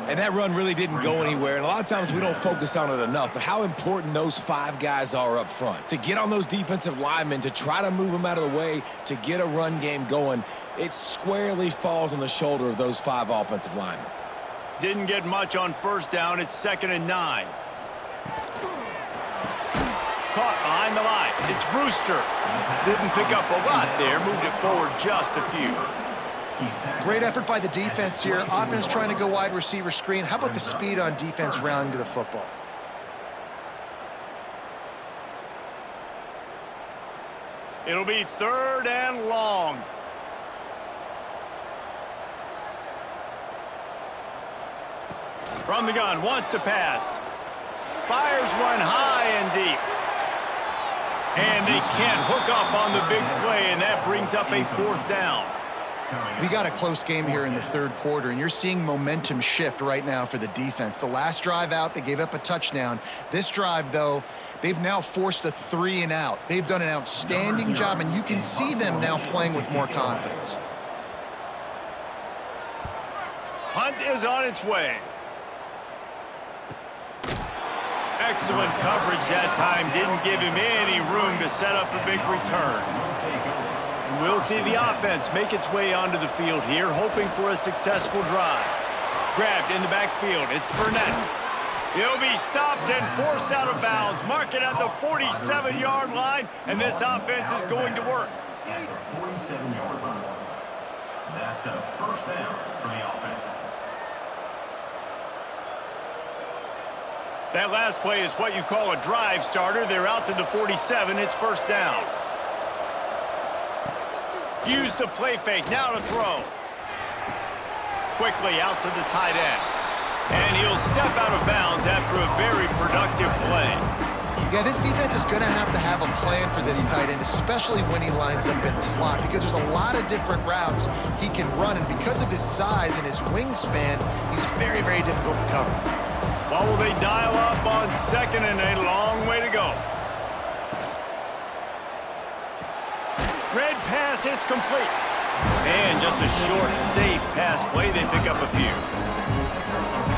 And that run really didn't go anywhere, and a lot of times we don't focus on it enough, but how important those 5 guys are up front. To get on those defensive linemen, to try to move them out of the way, to get a run game going, it squarely falls on the shoulder of those 5 offensive linemen. Didn't get much on first down. It's 2nd and 9. Caught behind the line. It's Brewster. Didn't pick up a lot there. Moved it forward just a few. Great effort by the defense here. Offense trying to go wide receiver screen. How about the speed on defense rounding to the football? It'll be 3rd and long. From the gun, wants to pass. Fires one high and deep. And they can't hook up on the big play, and that brings up a 4th down. We got a close game here in the 3rd quarter, and you're seeing momentum shift right now for the defense. The last drive out, they gave up a touchdown. This drive, though, they've now forced a 3 and out. They've done an outstanding job, and you can see them now playing with more confidence. Hunt is on its way. Excellent coverage that time. Didn't give him any room to set up a big return. And we'll see the offense make its way onto the field here, hoping for a successful drive. Grabbed in the backfield. It's Burnett. He'll be stopped and forced out of bounds. Mark it at the 47-yard line, and this offense is going to work. At the 47-yard line. That's a first down for the offense. That last play is what you call a drive starter. They're out to the 47. It's first down. Use the play fake. Now to throw. Quickly out to the tight end. And he'll step out of bounds after a very productive play. Yeah, this defense is going to have a plan for this tight end, especially when he lines up in the slot, because there's a lot of different routes he can run, and because of his size and his wingspan, he's very, very difficult to cover. Well, will they dial up on second and a long way to go? Red pass, it's complete. And just a short, safe pass play. They pick up a few.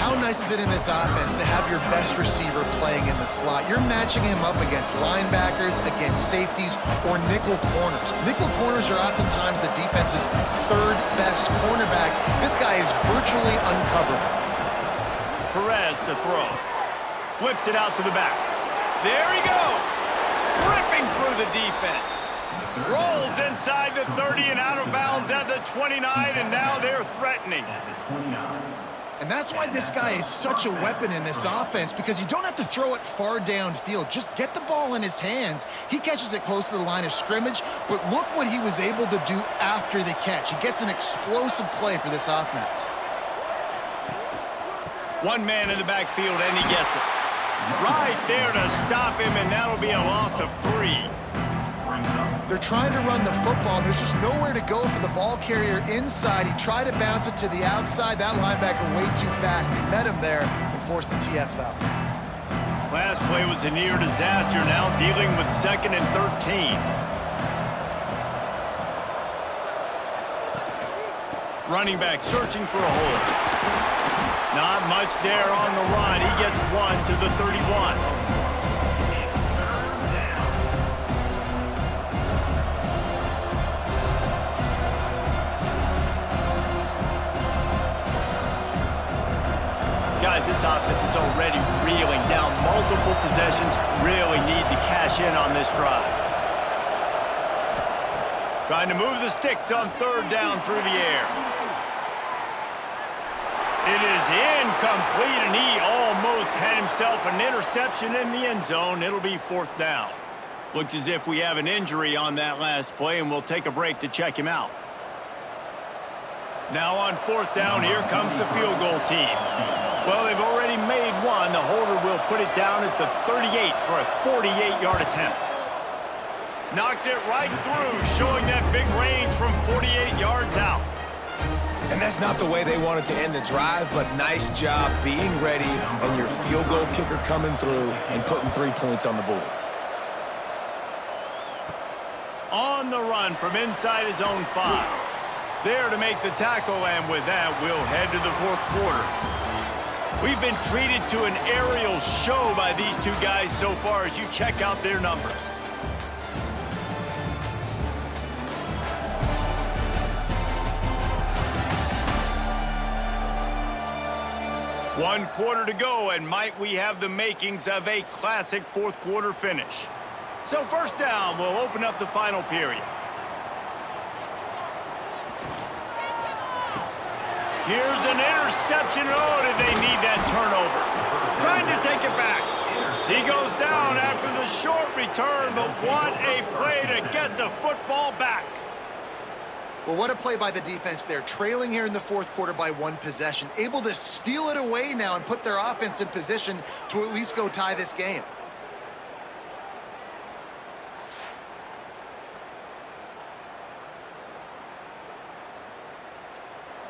How nice is it in this offense to have your best receiver playing in the slot? You're matching him up against linebackers, against safeties, or nickel corners. Nickel corners are oftentimes the defense's third best cornerback. This guy is virtually uncoverable. Perez to throw. Flips it out to the back. There he goes. Ripping through the defense. Rolls inside the 30 and out of bounds at the 29, and now they're threatening. At the 29. And that's why this guy is such a weapon in this offense, because you don't have to throw it far downfield. Just get the ball in his hands. He catches it close to the line of scrimmage, but look what he was able to do after the catch. He gets an explosive play for this offense. One man in the backfield, and he gets it. Right there to stop him, and that'll be a loss of 3. They're trying to run the football. There's just nowhere to go for the ball carrier inside. He tried to bounce it to the outside. That linebacker way too fast. He met him there and forced the TFL. Last play was a near disaster, now dealing with 2nd and 13. Running back searching for a hole. Not much there on the run. He gets 1 to the 31. Guys, this offense is already reeling down multiple possessions. Really need to cash in on this drive. Trying to move the sticks on 3rd down through the air. It is incomplete, and he almost had himself an interception in the end zone. It'll be 4th down. Looks as if we have an injury on that last play, and we'll take a break to check him out. Now on 4th down, here comes the field goal team. Well, they've already made one. The holder will put it down at the 38 for a 48-yard attempt. Knocked it right through, showing that big range from 48 yards out. And that's not the way they wanted to end the drive, but nice job being ready and your field goal kicker coming through and putting 3 points on the board. On the run from inside his own 5. There to make the tackle, and with that, we'll head to the 4th quarter. We've been treated to an aerial show by these two guys so far as you check out their numbers. One quarter to go, and might we have the makings of a classic 4th quarter finish. So first down, we'll open up the final period. Here's an interception. Oh, did they need that turnover? Trying to take it back. He goes down after the short return, but what a play to get the football back. Well, what a play by the defense there. Trailing here in the 4th quarter by 1 possession. Able to steal it away now and put their offense in position to at least go tie this game.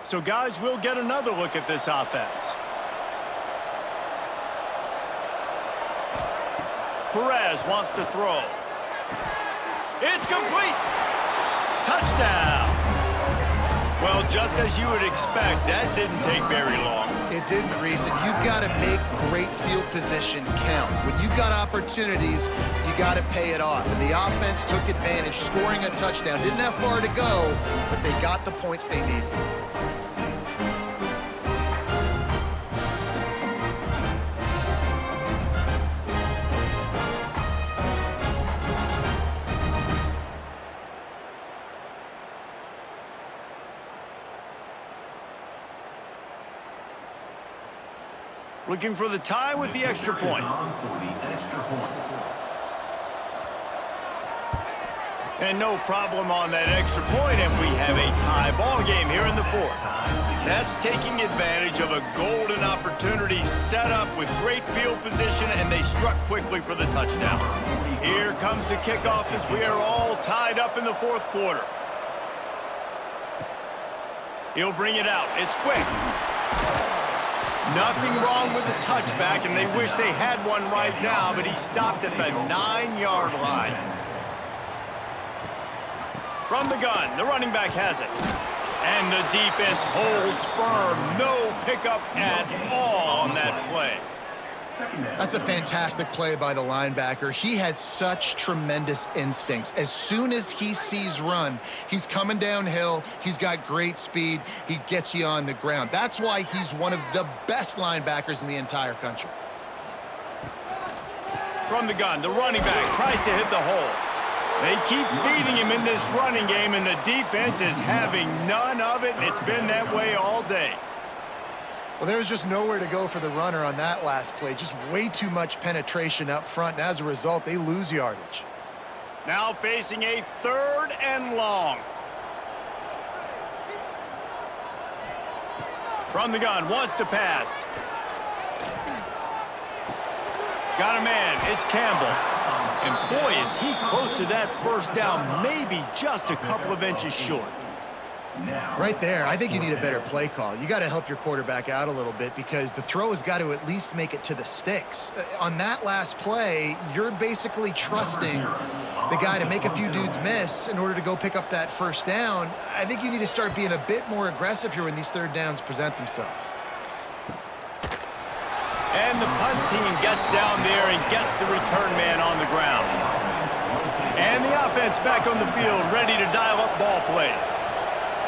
So, guys, we'll get another look at this offense. Perez wants to throw. It's complete. Touchdown. Well, just as you would expect, that didn't take very long. It didn't, Reese, and you've got to make great field position count. When you've got opportunities, you got to pay it off. And the offense took advantage, scoring a touchdown. Didn't have far to go, but they got the points they needed. Looking for the tie with the extra point. And no problem on that extra point, and we have a tie ball game here in the fourth. That's taking advantage of a golden opportunity set up with great field position, and they struck quickly for the touchdown. Here comes the kickoff as we are all tied up in the fourth quarter. He'll bring it out. It's quick. Nothing wrong with the touchback, and they wish they had one right now, but he stopped at the 9-yard line. From the gun, the running back has it. And the defense holds firm. No pickup at all on that play. That's a fantastic play by the linebacker. He has such tremendous instincts. As soon as he sees run, he's coming downhill. He's got great speed. He gets you on the ground. That's why he's one of the best linebackers in the entire country. From the gun, the running back tries to hit the hole. They keep feeding him in this running game, and the defense is having none of it, and it's been that way all day. Well, there was just nowhere to go for the runner on that last play. Just way too much penetration up front, and as a result, they lose yardage. Now facing a 3rd and long. From the gun, wants to pass. Got a man, it's Campbell. And boy, is he close to that first down, maybe just a couple of inches short. Right there, I think you need a better play call. You got to help your quarterback out a little bit because the throw has got to at least make it to the sticks. On that last play, you're basically trusting the guy to make a few dudes miss in order to go pick up that first down. I think you need to start being a bit more aggressive here when these 3rd downs present themselves. And the punt team gets down there and gets the return man on the ground. And the offense back on the field, ready to dial up ball plays.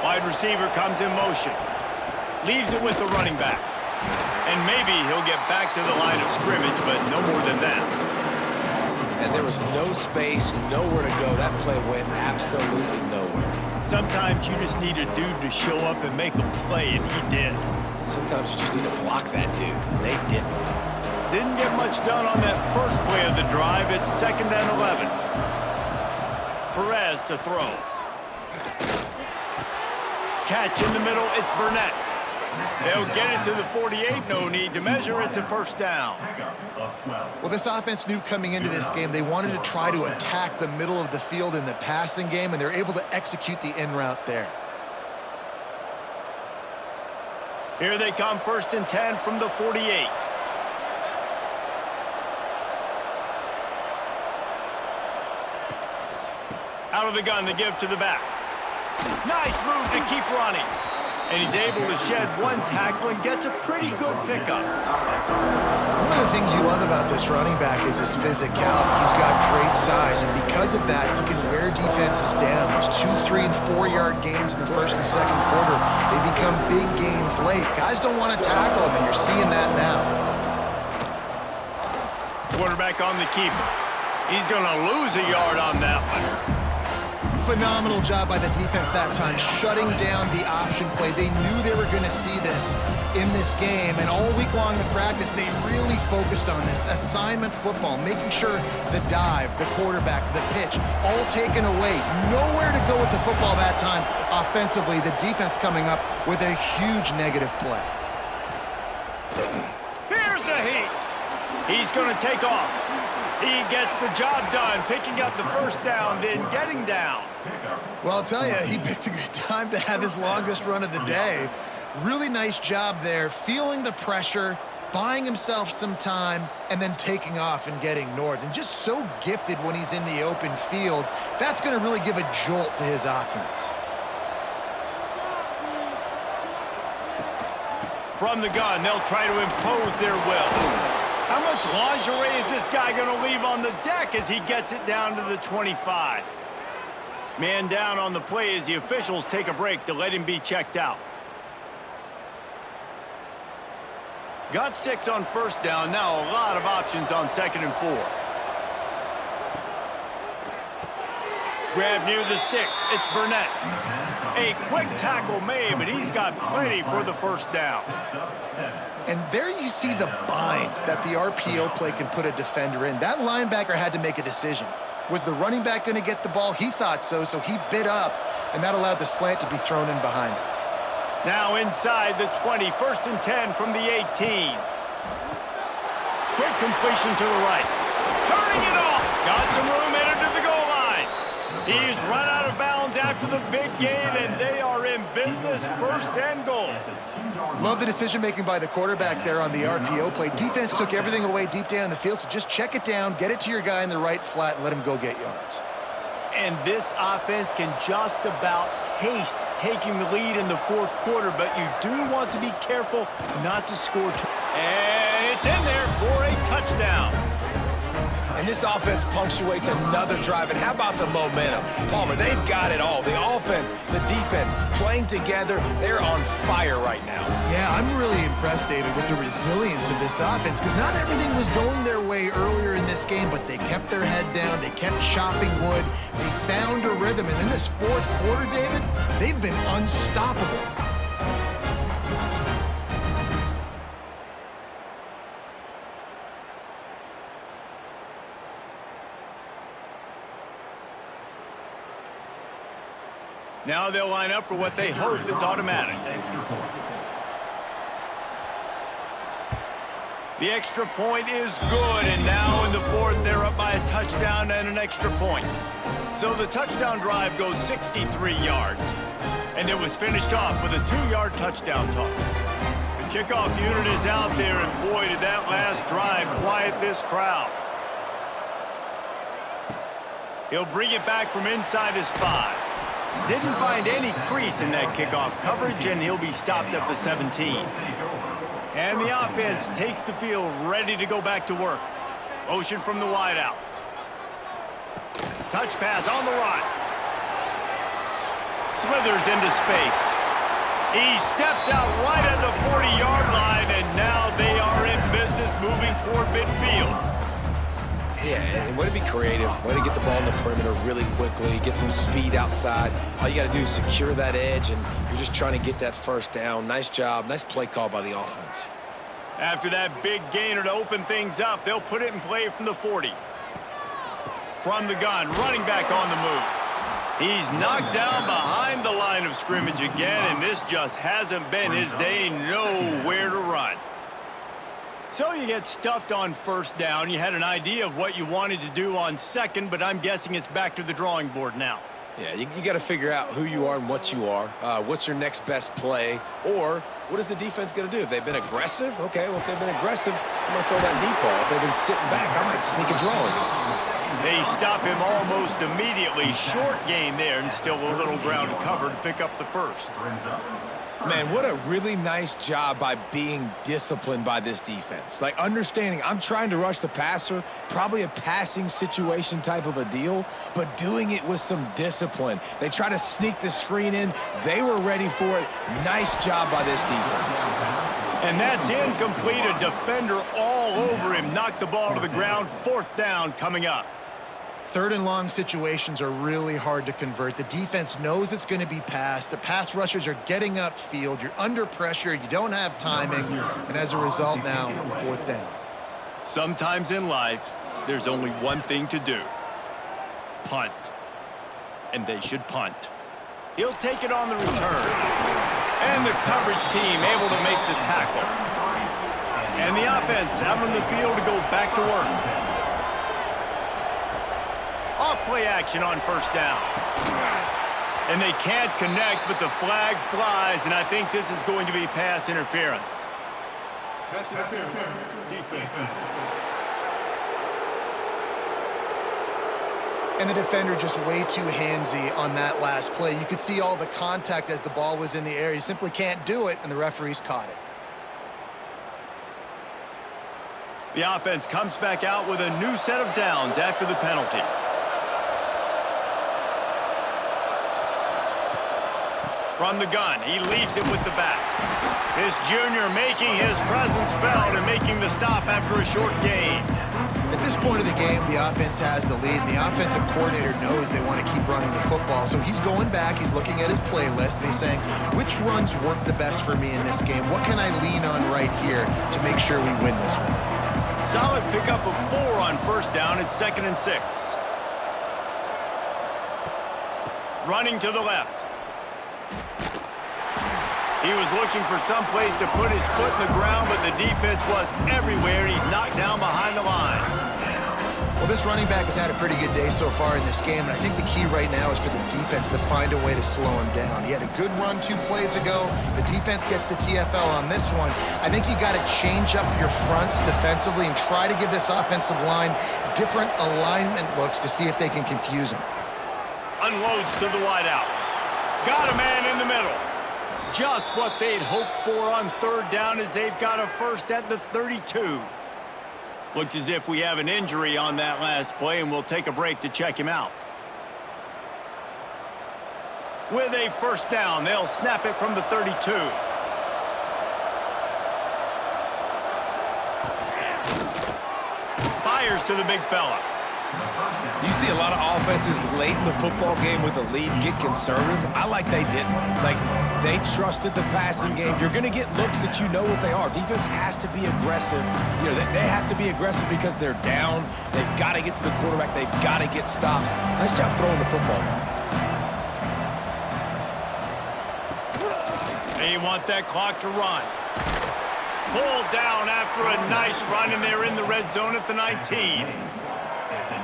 Wide receiver comes in motion. Leaves it with the running back. And maybe he'll get back to the line of scrimmage, but no more than that. And there was no space, nowhere to go. That play went absolutely nowhere. Sometimes you just need a dude to show up and make a play, and he did. Sometimes you just need to block that dude, and they didn't. Didn't get much done on that first play of the drive. It's 2nd and 11. Perez to throw. Catch in the middle, it's Burnett. They'll get it to the 48, no need to measure, it's a first down. Well, this offense knew coming into this game they wanted to try to attack the middle of the field in the passing game, and they're able to execute the in route there. Here they come, 1st and 10 from the 48. Out of the gun to give to the back. Nice move to keep running. And he's able to shed one tackle and gets a pretty good pickup. One of the things you love about this running back is his physicality. He's got great size, and because of that, he can wear defenses down. There's 2, 3, and 4-yard gains in the 1st and 2nd quarter. They become big gains late. Guys don't want to tackle him, and you're seeing that now. Quarterback on the keeper. He's going to lose a yard on that one. Phenomenal job by the defense that time, shutting down the option play. They knew they were going to see this in this game, and all week long in practice, they really focused on this assignment football, making sure the dive, the quarterback, the pitch, all taken away. Nowhere to go with the football that time offensively. The defense coming up with a huge negative play. Here's a heat. He's going to take off. He gets the job done, picking up the first down, then getting down. Well, I'll tell you, he picked a good time to have his longest run of the day. Really nice job there, feeling the pressure, buying himself some time, and then taking off and getting north. And just so gifted when he's in the open field. That's going to really give a jolt to his offense. From the gun, they'll try to impose their will. How much lingerie is this guy going to leave on the deck as he gets it down to the 25? Man down on the play as the officials take a break to let him be checked out. Got 6 on 1st down, now a lot of options on 2nd and 4. Grab near the sticks, it's Burnett. A quick tackle made, but he's got plenty for the first down. And there you see the bind that the RPO play can put a defender in. That linebacker had to make a decision. Was the running back going to get the ball? He thought so, so he bit up, and that allowed the slant to be thrown in behind him. Now inside the 20, 1st and 10 from the 18. Quick completion to the right. Turning it off. Got some room, headed to the goal line. He's run out of bounds after the big gain, and they are in business, 1st and goal. Love the decision-making by the quarterback there on the RPO play. Defense took everything away deep down the field, so just check it down, get it to your guy in the right flat, and let him go get yards. And this offense can just about taste taking the lead in the 4th quarter, but you do want to be careful not to score too. And it's in there for a touchdown. And this offense punctuates another drive. And how about the momentum? Palmer, they've got it all. The offense, the defense, playing together. They're on fire right now. Yeah, I'm really impressed, David, with the resilience of this offense, because not everything was going their way earlier in this game, but they kept their head down. They kept chopping wood. They found a rhythm. And in this 4th quarter, David, they've been unstoppable. Now they'll line up for what they hope is automatic. The extra point is good, and now in the 4th, they're up by a touchdown and an extra point. So the touchdown drive goes 63 yards, and it was finished off with a 2-yard touchdown toss. The kickoff unit is out there, and boy, did that last drive quiet this crowd. He'll bring it back from inside his 5. Didn't find any crease in that kickoff coverage, and he'll be stopped at the 17. And the offense takes the field ready to go back to work. Motion from the wideout. Touch pass on the run. Slithers into space. He steps out right at the 40-yard line, and now they are in business moving toward midfield. Yeah, and way to be creative, way to get the ball in the perimeter really quickly, get some speed outside. All you got to do is secure that edge, and you're just trying to get that first down. Nice job, nice play call by the offense. After that big gainer to open things up, they'll put it in play from the 40. From the gun, running back on the move. He's knocked down behind the line of scrimmage again, and this just hasn't been his day. Nowhere to run. So you get stuffed on 1st down. You had an idea of what you wanted to do on 2nd, but I'm guessing it's back to the drawing board now. Yeah, you got to figure out who you are and what you are. What's your next best play? Or what is the defense going to do? If they've been aggressive, okay, well, if they've been aggressive, I'm going to throw that deep ball. If they've been sitting back, I might sneak a draw in. They stop him almost immediately. Short gain there, and still a little ground to cover to pick up the 1st. Man, what a really nice job by being disciplined by this defense. Like, understanding I'm trying to rush the passer, probably a passing situation type of a deal, but doing it with some discipline. They try to sneak the screen in. They were ready for it. Nice job by this defense. And that's incomplete. A defender all over him. Knocked the ball to the ground. 4th down coming up. 3rd and long situations are really hard to convert. The defense knows it's going to be passed. The pass rushers are getting upfield. You're under pressure. You don't have timing. And as a result now, 4th down. Sometimes in life, there's only one thing to do. Punt. And they should punt. He'll take it on the return. And the coverage team able to make the tackle. And the offense out on the field to go back to work. Off-play action on 1st down. And they can't connect, but the flag flies, and I think this is going to be pass interference. Pass interference. Defense. And the defender just way too handsy on that last play. You could see all the contact as the ball was in the air. You simply can't do it, and the referees caught it. The offense comes back out with a new set of downs after the penalty. From the gun, he leaves it with the back. This junior making his presence felt and making the stop after a short gain. At this point of the game, the offense has the lead, and the offensive coordinator knows they want to keep running the football. So he's going back, he's looking at his playlist, and he's saying, which runs work the best for me in this game? What can I lean on right here to make sure we win this one? Solid pickup of 4 on first down. It's 2nd and 6. Running to the left. He was looking for some place to put his foot in the ground, but the defense was everywhere, and he's knocked down behind the line. Well, this running back has had a pretty good day so far in this game, and I think the key right now is for the defense to find a way to slow him down. He had a good run 2 plays ago. The defense gets the TFL on this one. I think you got to change up your fronts defensively and try to give this offensive line different alignment looks to see if they can confuse him. Unloads to the wideout. Got a man in the middle. Just what they'd hoped for on 3rd down as they've got a first at the 32. Looks as if we have an injury on that last play, and we'll take a break to check him out. With a first down, they'll snap it from the 32. Fires to the big fella. You see a lot of offenses late in the football game with a lead get conservative. I like they didn't. Like, they trusted the passing game. You're going to get looks that you know what they are. Defense has to be aggressive. You know, they have to be aggressive because they're down. They've got to get to the quarterback. They've got to get stops. Nice job throwing the football there. They want that clock to run. Pulled down after a nice run, and they're in the red zone at the 19.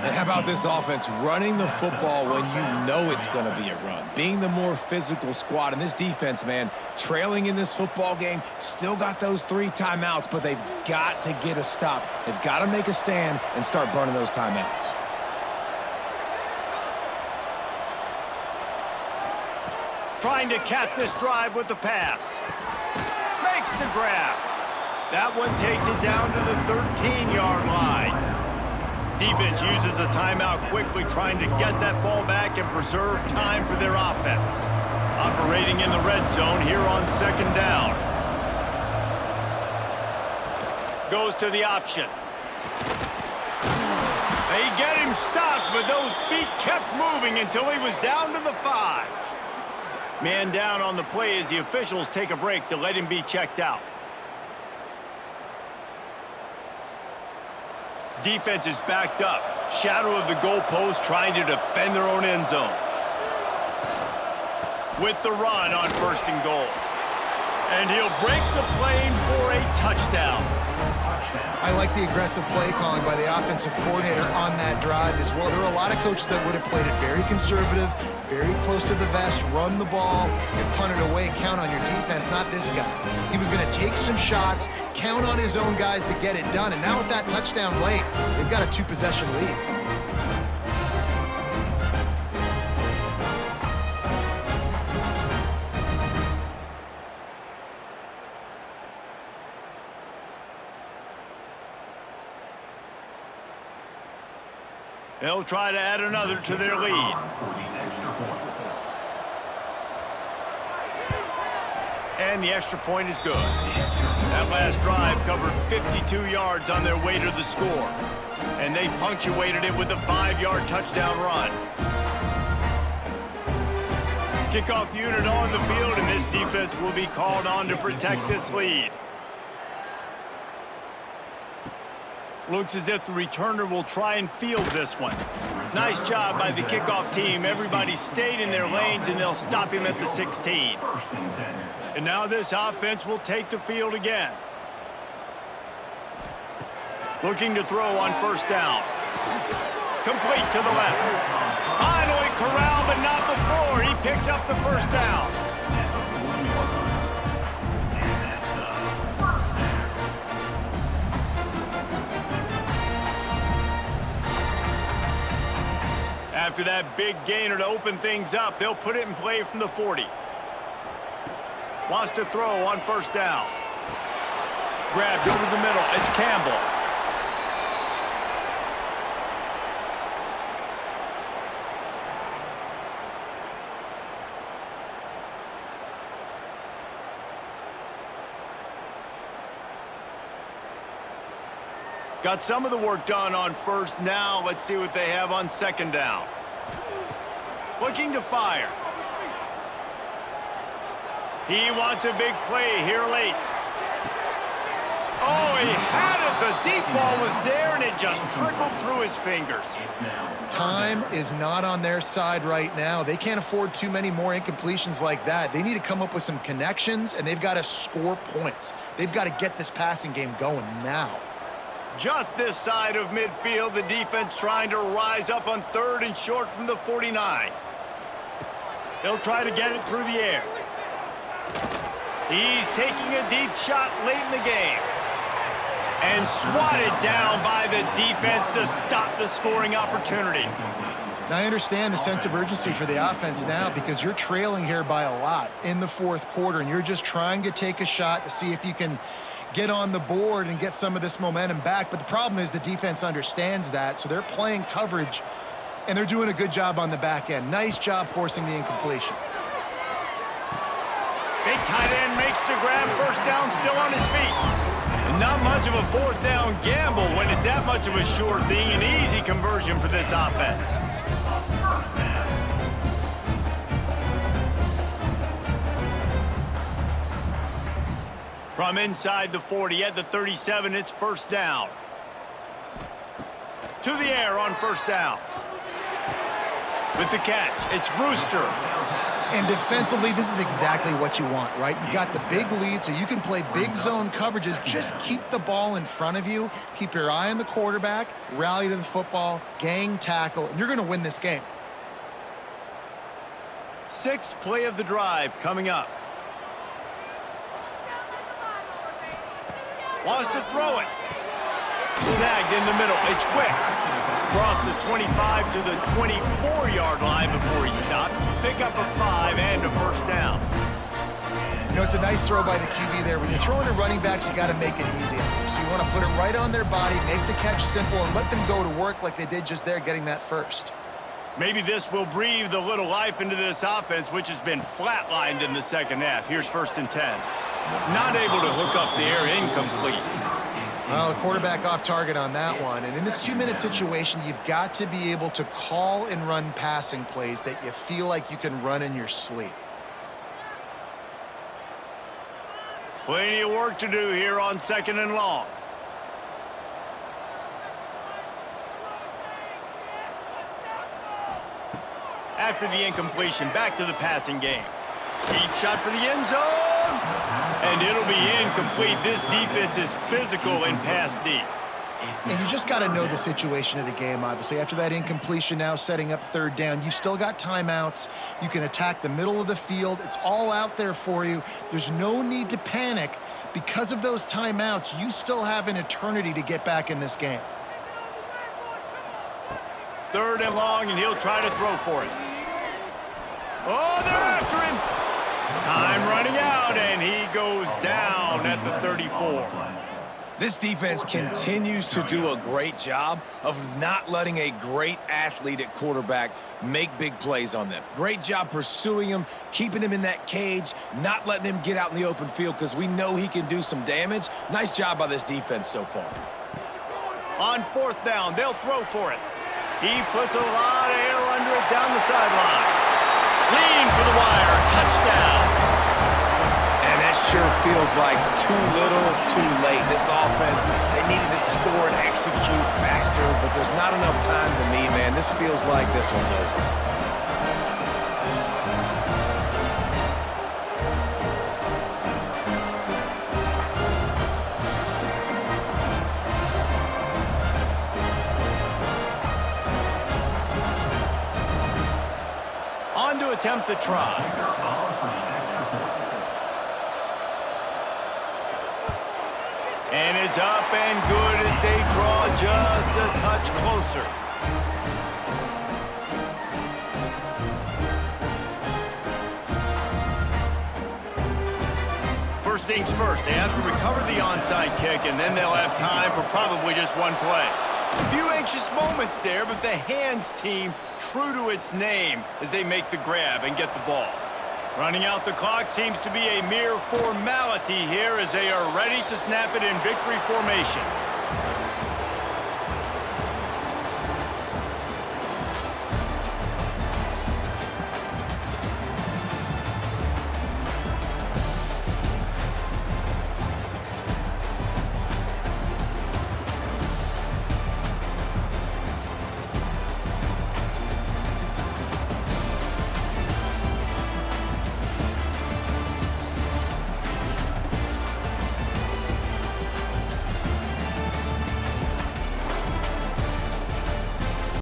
And how about this offense running the football when you know it's going to be a run? Being the more physical squad. And this defense, man, trailing in this football game, still got those 3 timeouts, but they've got to get a stop. They've got to make a stand and start burning those timeouts. Trying to cap this drive with the pass. Makes the grab. That one takes it down to the 13-yard line. Defense uses a timeout quickly, trying to get that ball back and preserve time for their offense. Operating in the red zone here on 2nd down. Goes to the option. They get him stopped, but those feet kept moving until he was down to the 5. Man down on the play as the officials take a break to let him be checked out. Defense is backed up. Shadow of the goalpost, trying to defend their own end zone. With the run on 1st and goal. And he'll break the plane for a touchdown. I like the aggressive play calling by the offensive coordinator on that drive as well. There are a lot of coaches that would have played it very conservative, very close to the vest, run the ball, and punt it away, count on your defense. Not this guy. He was going to take some shots, count on his own guys to get it done. And now with that touchdown late, they've got a 2-possession lead. They'll try to add another to their lead. And the extra point is good. That last drive covered 52 yards on their way to the score. And they punctuated it with a 5-yard touchdown run. Kickoff unit on the field, and this defense will be called on to protect this lead. Looks as if the returner will try and field this one. Nice job by the kickoff team. Everybody stayed in their lanes, and they'll stop him at the 16. And now this offense will take the field again. Looking to throw on 1st down. Complete to the left. Finally corralled, but not before. He picks up the 1st down. After that big gainer to open things up, they'll put it in play from the 40. Wants to throw on 1st down. Grabbed over the middle. It's Campbell. Got some of the work done on first. Now let's see what they have on second down. Looking to fire. He wants a big play here late. Oh, he had it. The deep ball was there, and it just trickled through his fingers. Time is not on their side right now. They can't afford too many more incompletions like that. They need to come up with some connections, and they've got to score points. They've got to get this passing game going now. Just this side of midfield, the defense trying to rise up on third and short from the 49. They'll try to get it through the air. He's taking a deep shot late in the game. And swatted down by the defense to stop the scoring opportunity. Now, I understand the sense of urgency for the offense now because you're trailing here by a lot in the fourth quarter, and you're just trying to take a shot to see if you can get on the board and get some of this momentum back. But the problem is the defense understands that, so they're playing coverage, and they're doing a good job on the back end. Nice job forcing the incompletion. Big tight end makes the grab, first down, still on his feet. Not much of a fourth down gamble when it's that much of a sure thing. An easy conversion for this offense. From inside the 40 at the 37, it's first down. To the air on first down. With the catch, it's Brewster. And defensively, this is exactly what you want, right? You got the big lead, so you can play big zone coverages. Just keep the ball in front of you. Keep your eye on the quarterback. Rally to the football. Gang tackle. And you're going to win this game. Sixth play of the drive coming up. Wants to throw it. Snagged in the middle. It's quick. Across the 25 to the 24-yard line before he stopped. Pick up a 5 and a first down. You know, it's a nice throw by the QB there. When you're throwing to running backs, you got to make it easy. So you want to put it right on their body, make the catch simple, and let them go to work like they did just there, getting that first. Maybe this will breathe a little life into this offense, which has been flatlined in the second half. Here's first and 10. Not able to hook up the air, incomplete. Well, the quarterback off target on that one. And in this 2-minute situation, you've got to be able to call and run passing plays that you feel like you can run in your sleep. Plenty of work to do here on second and long. After the incompletion, back to the passing game. Deep shot for the end zone. And it'll be incomplete. This defense is physical and pass deep. And you just got to know the situation of the game, obviously. After that incompletion now setting up third down, you've still got timeouts. You can attack the middle of the field. It's all out there for you. There's no need to panic. Because of those timeouts, you still have an eternity to get back in this game. Third and long, and he'll try to throw for it. Oh, they're after him. Time running out, and he goes down at the 34. This defense continues to do a great job of not letting a great athlete at quarterback make big plays on them. Great job pursuing him, keeping him in that cage, not letting him get out in the open field because we know he can do some damage. Nice job by this defense so far. On fourth down, they'll throw for it. He puts a lot of air under it down the sideline. Lean for the wire, touchdown. And that sure feels like too little, too late. This offense, they needed to score and execute faster, but there's not enough time to me, man. This feels like this one's over. To attempt the try. And it's up and good as they draw just a touch closer. First things first, they have to recover the onside kick, and then they'll have time for probably just one play. A few anxious moments there, but the hands team true to its name as they make the grab and get the ball. Running out the clock seems to be a mere formality here as they are ready to snap it in victory formation.